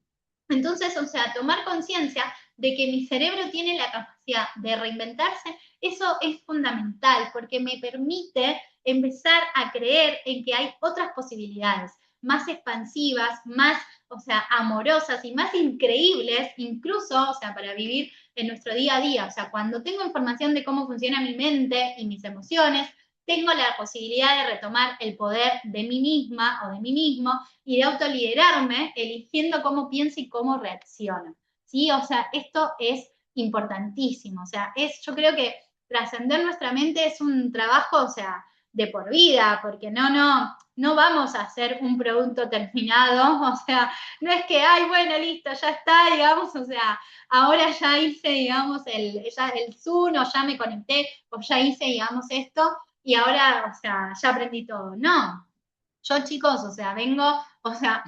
Entonces, o sea, tomar conciencia de que mi cerebro tiene la capacidad de reinventarse, eso es fundamental porque me permite empezar a creer en que hay otras posibilidades más expansivas, más, o sea, amorosas y más increíbles, incluso, o sea, para vivir en nuestro día a día. O sea, cuando tengo información de cómo funciona mi mente y mis emociones, tengo la posibilidad de retomar el poder de mí misma o de mí mismo y de autoliderarme eligiendo cómo pienso y cómo reacciono, ¿sí? O sea, esto es importantísimo, o sea, yo creo que trascender nuestra mente es un trabajo, o sea, de por vida, porque no vamos a hacer un producto terminado, o sea, no es que, ay, bueno, listo, ya está, digamos, o sea, ahora ya hice, digamos, el Zoom, o ya me conecté, o ya hice, digamos, esto, y ahora, o sea, ya aprendí todo. No, yo, chicos, o sea, vengo, o sea,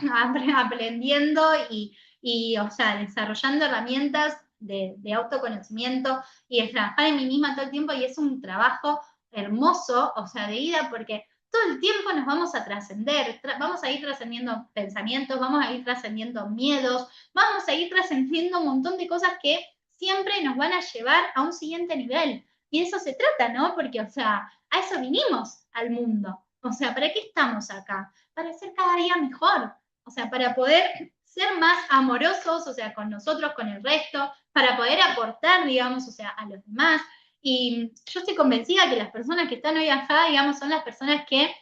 aprendiendo o sea, desarrollando herramientas de autoconocimiento y de trabajar en mí misma todo el tiempo y es un trabajo hermoso, o sea, de vida, porque todo el tiempo nos vamos a trascender, vamos a ir trascendiendo pensamientos, vamos a ir trascendiendo miedos, vamos a ir trascendiendo un montón de cosas que siempre nos van a llevar a un siguiente nivel. Y de eso se trata, ¿no? Porque, o sea, a eso vinimos al mundo. O sea, ¿para qué estamos acá? Para ser cada día mejor. O sea, para poder ser más amorosos, o sea, con nosotros, con el resto, para poder aportar, digamos, o sea, a los demás. Y yo estoy convencida que las personas que están hoy acá, digamos, son las personas que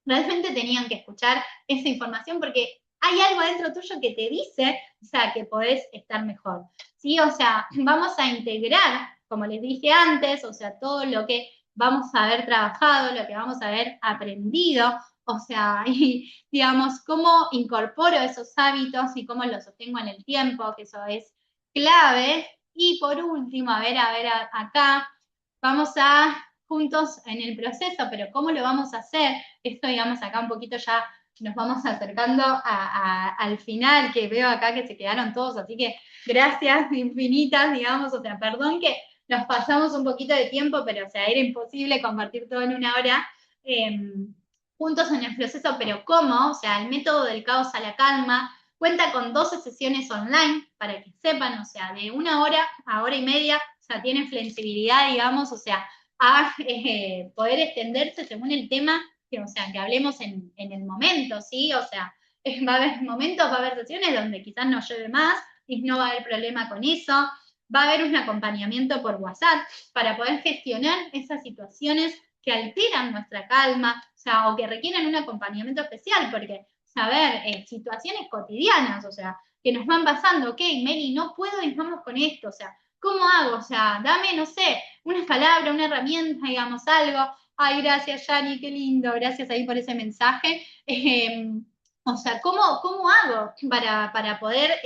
realmente tenían que escuchar esa información porque hay algo adentro tuyo que te dice, o sea, que podés estar mejor, ¿sí? O sea, vamos a integrar, como les dije antes, o sea, todo lo que vamos a haber trabajado, lo que vamos a haber aprendido, o sea, y digamos, cómo incorporo esos hábitos y cómo los sostengo en el tiempo, que eso es clave. Y por último, a ver, acá, vamos a juntos en el proceso, pero ¿cómo lo vamos a hacer? Esto, digamos, acá un poquito ya nos vamos acercando al final, que veo acá que se quedaron todos, así que gracias infinitas, digamos, o sea, perdón que nos pasamos un poquito de tiempo, pero o sea, era imposible compartir todo en una hora juntos en el proceso, pero ¿cómo? O sea, el método del caos a la calma cuenta con 12 sesiones online, para que sepan, o sea, de 1 hora a 1 hora y media, o sea, tiene flexibilidad, digamos, o sea, a poder extenderse según el tema, que, o sea, que hablemos en el momento, ¿sí? O sea, va a haber momentos, va a haber sesiones donde quizás no llueve más y no va a haber problema con eso, va a haber un acompañamiento por WhatsApp para poder gestionar esas situaciones que alteran nuestra calma, o sea, o que requieren un acompañamiento especial, porque, saber, situaciones cotidianas, o sea, que nos van pasando, ok, Mary, no puedo y vamos con esto, o sea, ¿cómo hago? O sea, dame, no sé, una palabra, una herramienta, digamos, algo. Ay, gracias, Yani, qué lindo, gracias ahí por ese mensaje. O sea, ¿cómo hago para poder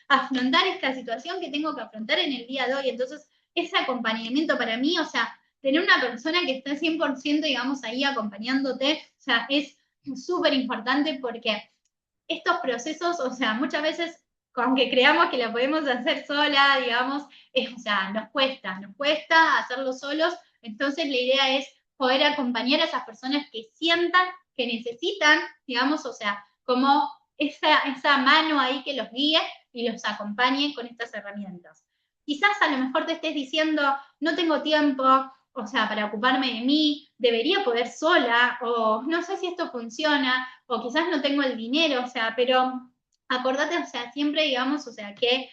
afrontar esta situación que tengo que afrontar en el día de hoy? Entonces, ese acompañamiento para mí, o sea, tener una persona que esté 100%, digamos, ahí acompañándote, o sea, es súper importante porque estos procesos, o sea, muchas veces, aunque creamos que lo podemos hacer sola, digamos, o sea, nos cuesta hacerlo solos, entonces la idea es poder acompañar a esas personas que sientan que necesitan, digamos, o sea, como esa mano ahí que los guíe y los acompañe con estas herramientas. Quizás a lo mejor te estés diciendo, no tengo tiempo, o sea, para ocuparme de mí, debería poder sola, o no sé si esto funciona, o quizás no tengo el dinero, o sea, pero acordate, o sea, siempre digamos, o sea, que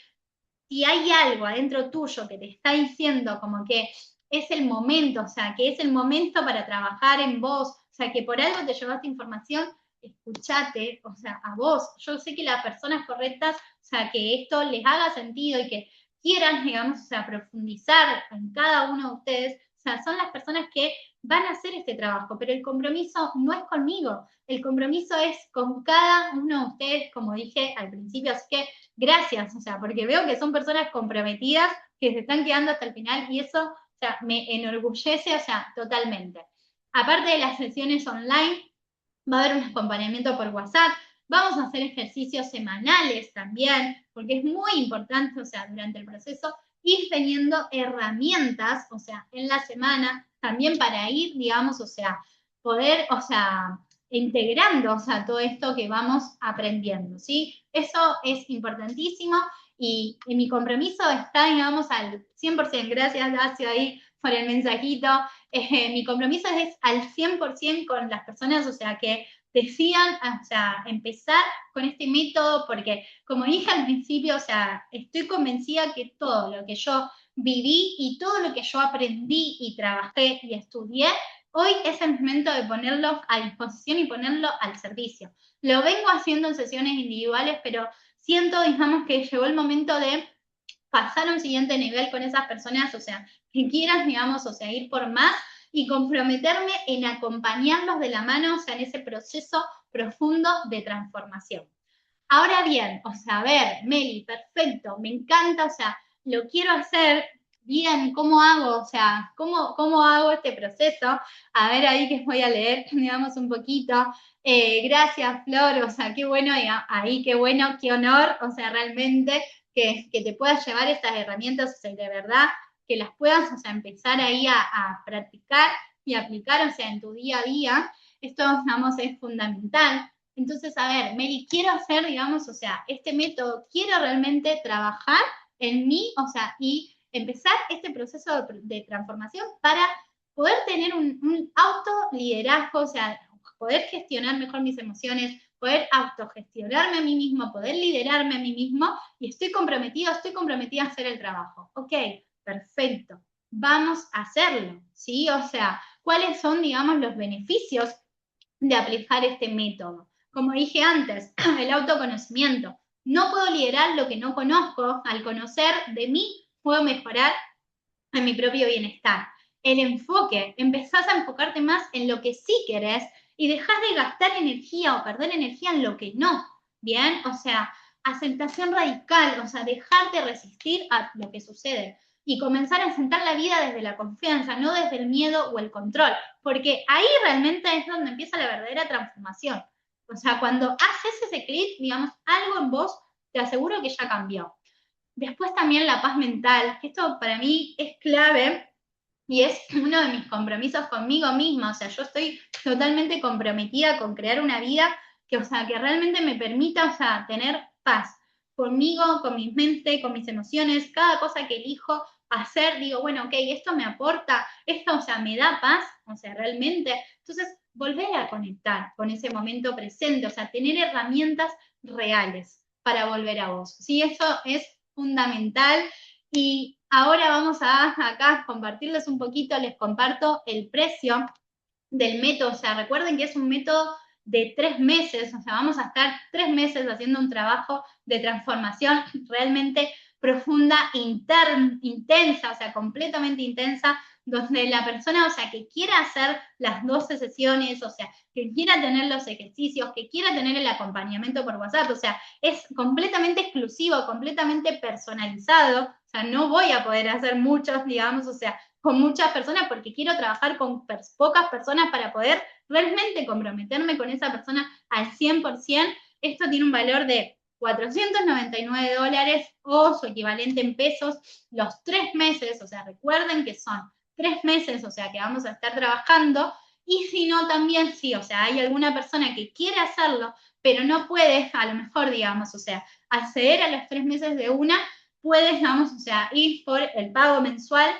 si hay algo adentro tuyo que te está diciendo como que es el momento, o sea, que es el momento para trabajar en vos, o sea, que por algo te llevaste información, escuchate, o sea, a vos. Yo sé que las personas correctas, o sea, que esto les haga sentido y que quieran, digamos, o sea, profundizar en cada uno de ustedes, o sea, son las personas que van a hacer este trabajo, pero el compromiso no es conmigo, el compromiso es con cada uno de ustedes, como dije al principio, así que gracias, o sea, porque veo que son personas comprometidas, que se están quedando hasta el final y eso, o sea, me enorgullece, o sea, totalmente. Aparte de las sesiones online, va a haber un acompañamiento por WhatsApp, vamos a hacer ejercicios semanales también, porque es muy importante, o sea, durante el proceso, ir teniendo herramientas, o sea, en la semana, también para ir, digamos, o sea, poder, o sea, integrando, o sea, todo esto que vamos aprendiendo, ¿sí? Eso es importantísimo y mi compromiso está, digamos, al 100%. Gracias, Dacio, ahí por el mensajito. Mi compromiso es al 100% con las personas, o sea, que decidan, o sea, empezar con este método, porque como dije al principio, o sea, estoy convencida que todo lo que yo viví y todo lo que yo aprendí y trabajé y estudié, hoy es el momento de ponerlo a disposición y ponerlo al servicio. Lo vengo haciendo en sesiones individuales, pero siento, digamos, que llegó el momento de pasar a un siguiente nivel con esas personas, o sea, que quieran, digamos, o sea, ir por más y comprometerme en acompañarlos de la mano, o sea, en ese proceso profundo de transformación. Ahora bien, o sea, a ver, Meli, perfecto, me encanta, o sea, lo quiero hacer bien, ¿cómo hago? O sea, ¿cómo hago este proceso? A ver, ahí que voy a leer, digamos, un poquito. Gracias, Flor, o sea, qué bueno, ahí qué bueno, qué honor, o sea, realmente que te puedas llevar estas herramientas, o sea, de verdad, que las puedas, o sea, empezar ahí a practicar y aplicar, o sea, en tu día a día. Esto, digamos, es fundamental. Entonces, a ver, Meli, quiero hacer, digamos, o sea, este método, quiero realmente trabajar en mí, o sea, y empezar este proceso de transformación para poder tener un autoliderazgo, o sea, poder gestionar mejor mis emociones, poder autogestionarme a mí mismo, poder liderarme a mí mismo, y estoy comprometida a hacer el trabajo. Ok, perfecto, vamos a hacerlo, ¿sí? O sea, ¿cuáles son, digamos, los beneficios de aplicar este método? Como dije antes, el autoconocimiento. No puedo liderar lo que no conozco. Al conocer de mí, puedo mejorar en mi propio bienestar. El enfoque, empezás a enfocarte más en lo que sí querés y dejás de gastar energía o perder energía en lo que no. Bien, o sea, aceptación radical, o sea, dejar de resistir a lo que sucede y comenzar a sentar la vida desde la confianza, no desde el miedo o el control, porque ahí realmente es donde empieza la verdadera transformación. O sea, cuando haces ese clic, digamos, algo en vos, te aseguro que ya cambió. Después también la paz mental, que esto para mí es clave y es uno de mis compromisos conmigo misma. O sea, yo estoy totalmente comprometida con crear una vida que, o sea, que realmente me permita, o sea, tener paz conmigo, con mi mente, con mis emociones, cada cosa que elijo hacer, digo, bueno, ok, esto me aporta, esto, o sea, me da paz, o sea, realmente. Entonces, volver a conectar con ese momento presente, o sea, tener herramientas reales para volver a vos. Sí, eso es fundamental. Y ahora vamos a acá compartirles un poquito, les comparto el precio del método. O sea, recuerden que es un método de 3 meses, o sea, vamos a estar 3 meses haciendo un trabajo de transformación realmente profunda, intensa, o sea, completamente intensa, donde la persona, o sea, que quiera hacer las 12 sesiones, o sea, que quiera tener los ejercicios, que quiera tener el acompañamiento por WhatsApp, o sea, es completamente exclusivo, completamente personalizado, o sea, no voy a poder hacer muchos, digamos, o sea, con muchas personas porque quiero trabajar con pocas personas para poder realmente comprometerme con esa persona al 100%. esto tiene un valor de $499 o su equivalente en pesos los 3 meses, o sea, recuerden que son 3 meses, o sea, que vamos a estar trabajando, y si no, también sí, o sea, hay alguna persona que quiere hacerlo, pero no puede, a lo mejor, digamos, o sea, acceder a los 3 meses de una, puedes, digamos, o sea, ir por el pago mensual,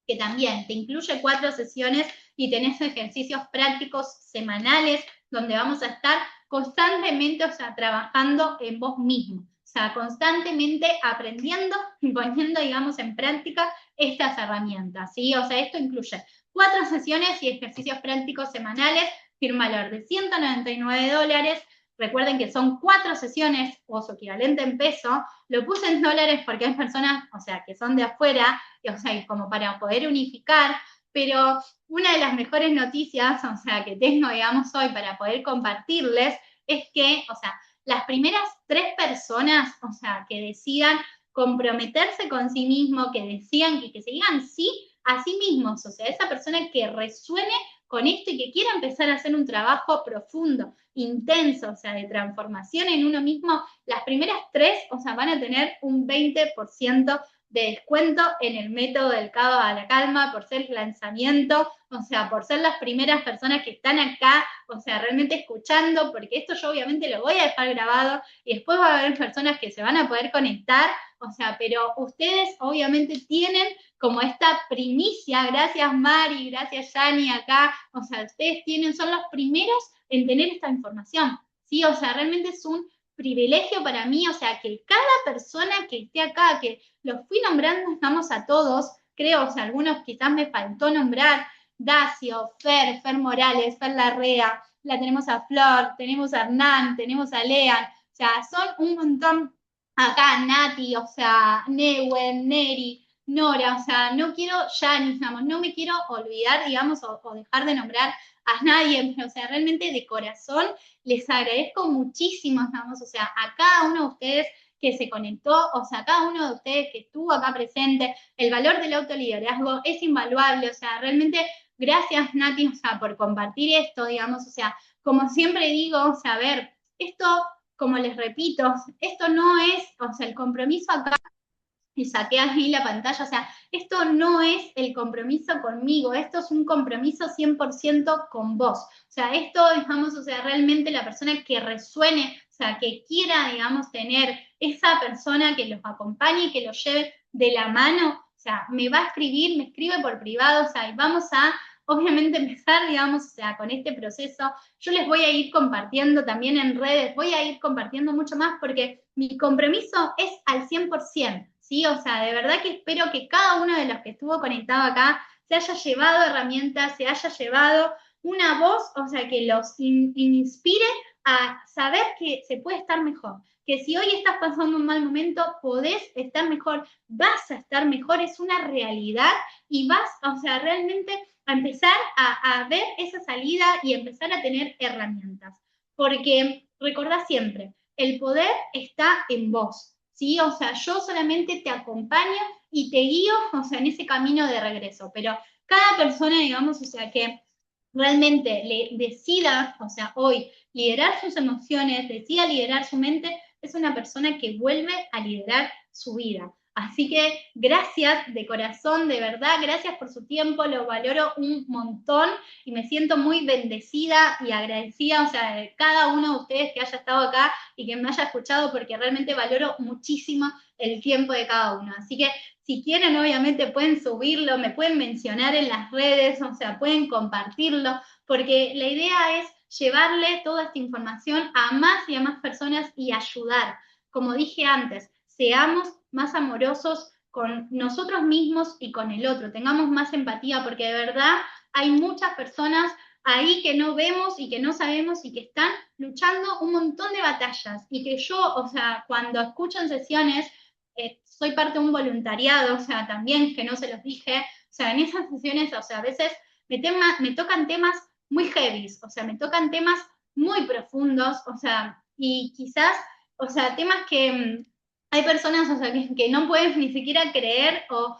que también te incluye 4 sesiones y tenés ejercicios prácticos semanales donde vamos a estar constantemente, o sea, trabajando en vos mismo, o sea, constantemente aprendiendo y poniendo, digamos, en práctica estas herramientas, ¿sí? O sea, esto incluye 4 sesiones y ejercicios prácticos semanales, tiene un valor de $199. Recuerden que son 4 sesiones o su equivalente en peso. Lo puse en dólares porque hay personas, o sea, que son de afuera, o sea, como para poder unificar, pero una de las mejores noticias, o sea, que tengo, digamos, hoy para poder compartirles es que, o sea, las primeras 3 personas, o sea, que decidan comprometerse con sí mismo, que decidan que se digan sí a sí mismos, o sea, esa persona que resuene con esto y que quiera empezar a hacer un trabajo profundo, intenso, o sea, de transformación en uno mismo, las primeras 3, o sea, van a tener un 20% de descuento en el método del Cabo a la Calma por ser lanzamiento, o sea, por ser las primeras personas que están acá, o sea, realmente escuchando, porque esto yo obviamente lo voy a dejar grabado y después va a haber personas que se van a poder conectar, o sea, pero ustedes obviamente tienen como esta primicia, gracias Mari, gracias Yani acá, o sea, ustedes son los primeros en tener esta información, ¿sí? O sea, realmente es un privilegio para mí, o sea, que cada persona que esté acá, que los fui nombrando, estamos a todos, creo, o sea, algunos quizás me faltó nombrar, Dacio, Fer Morales, Fer Larrea, la tenemos a Flor, tenemos a Hernán, tenemos a Lean, o sea, son un montón acá, Nati, o sea, Neuen, Neri, Nora, o sea, no quiero ya, digamos, no me quiero olvidar, digamos, o dejar de nombrar a nadie, o sea, realmente de corazón les agradezco muchísimo, digamos, o sea, a cada uno de ustedes que se conectó, o sea, a cada uno de ustedes que estuvo acá presente, el valor del autoliderazgo es invaluable, o sea, realmente gracias Nati, o sea, por compartir esto, digamos, o sea, como siempre digo, o sea, a ver, esto, como les repito, esto no es, o sea, el compromiso acá y saqué ahí la pantalla, o sea, esto no es el compromiso conmigo, esto es un compromiso 100% con vos, o sea, esto, digamos, o sea, realmente la persona que resuene, o sea, que quiera, digamos, tener esa persona que los acompañe y que los lleve de la mano, o sea, me va a escribir, me escribe por privado, o sea, y vamos a, obviamente, empezar, digamos, o sea, con este proceso. Yo les voy a ir compartiendo también en redes, voy a ir compartiendo mucho más porque mi compromiso es al 100%. ¿Sí? O sea, de verdad que espero que cada uno de los que estuvo conectado acá se haya llevado herramientas, se haya llevado una voz, o sea, que los inspire a saber que se puede estar mejor, que si hoy estás pasando un mal momento, podés estar mejor, vas a estar mejor, es una realidad y vas, o sea, realmente a empezar a ver esa salida y empezar a tener herramientas. Porque recordá siempre, el poder está en vos. ¿Sí? O sea, yo solamente te acompaño y te guío, o sea, en ese camino de regreso, pero cada persona, digamos, o sea, que realmente le decida, o sea, hoy liderar sus emociones, decida liderar su mente, es una persona que vuelve a liderar su vida. Así que gracias de corazón, de verdad, gracias por su tiempo, lo valoro un montón y me siento muy bendecida y agradecida, o sea, de cada uno de ustedes que haya estado acá y que me haya escuchado, porque realmente valoro muchísimo el tiempo de cada uno. Así que si quieren, obviamente pueden subirlo, me pueden mencionar en las redes, o sea, pueden compartirlo, porque la idea es llevarle toda esta información a más y a más personas y ayudar. Como dije antes, seamos más amorosos con nosotros mismos y con el otro, tengamos más empatía, porque de verdad hay muchas personas ahí que no vemos y que no sabemos y que están luchando un montón de batallas y que yo, o sea, cuando escucho en sesiones, soy parte de un voluntariado, o sea, también que no se los dije, o sea, en esas sesiones, o sea, a veces me tocan temas muy heavy, o sea, me tocan temas muy profundos, o sea, y quizás, o sea, temas que hay personas, o sea, que no pueden ni siquiera creer o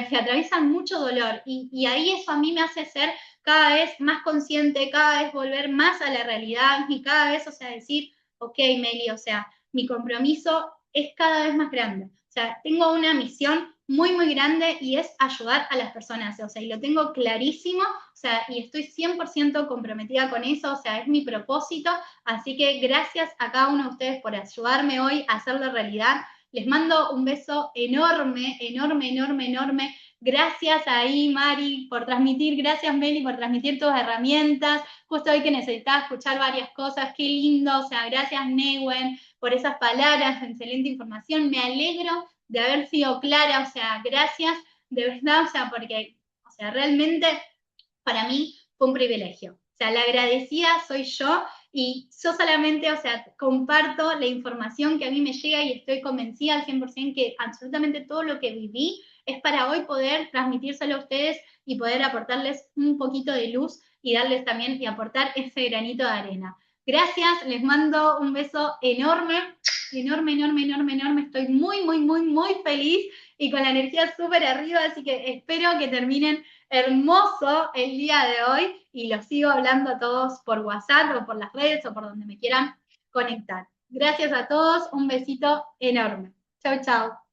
que atraviesan mucho dolor, y ahí eso a mí me hace ser cada vez más consciente, cada vez volver más a la realidad y cada vez, o sea, decir, ok, Meli, o sea, mi compromiso es cada vez más grande. O sea, tengo una misión muy, muy grande y es ayudar a las personas, o sea, y lo tengo clarísimo, o sea, y estoy 100% comprometida con eso, o sea, es mi propósito, así que gracias a cada uno de ustedes por ayudarme hoy a hacerlo realidad. Les mando un beso enorme, enorme, enorme, enorme. Gracias ahí, Mari, por transmitir, gracias, Meli, por transmitir tus herramientas, justo hoy que necesitaba escuchar varias cosas, qué lindo, o sea, gracias, Newen, por esas palabras, excelente información, me alegro de haber sido clara, o sea, gracias, de verdad, o sea, porque, o sea, realmente para mí fue un privilegio. O sea, la agradecida soy yo y yo solamente, o sea, comparto la información que a mí me llega y estoy convencida al 100% que absolutamente todo lo que viví es para hoy poder transmitírselo a ustedes y poder aportarles un poquito de luz y darles también y aportar ese granito de arena. Gracias, les mando un beso enorme, enorme, enorme, enorme, enorme. Estoy muy, muy, muy, muy feliz y con la energía súper arriba, así que espero que terminen hermoso el día de hoy y los sigo hablando a todos por WhatsApp o por las redes o por donde me quieran conectar. Gracias a todos, un besito enorme. Chau, chau.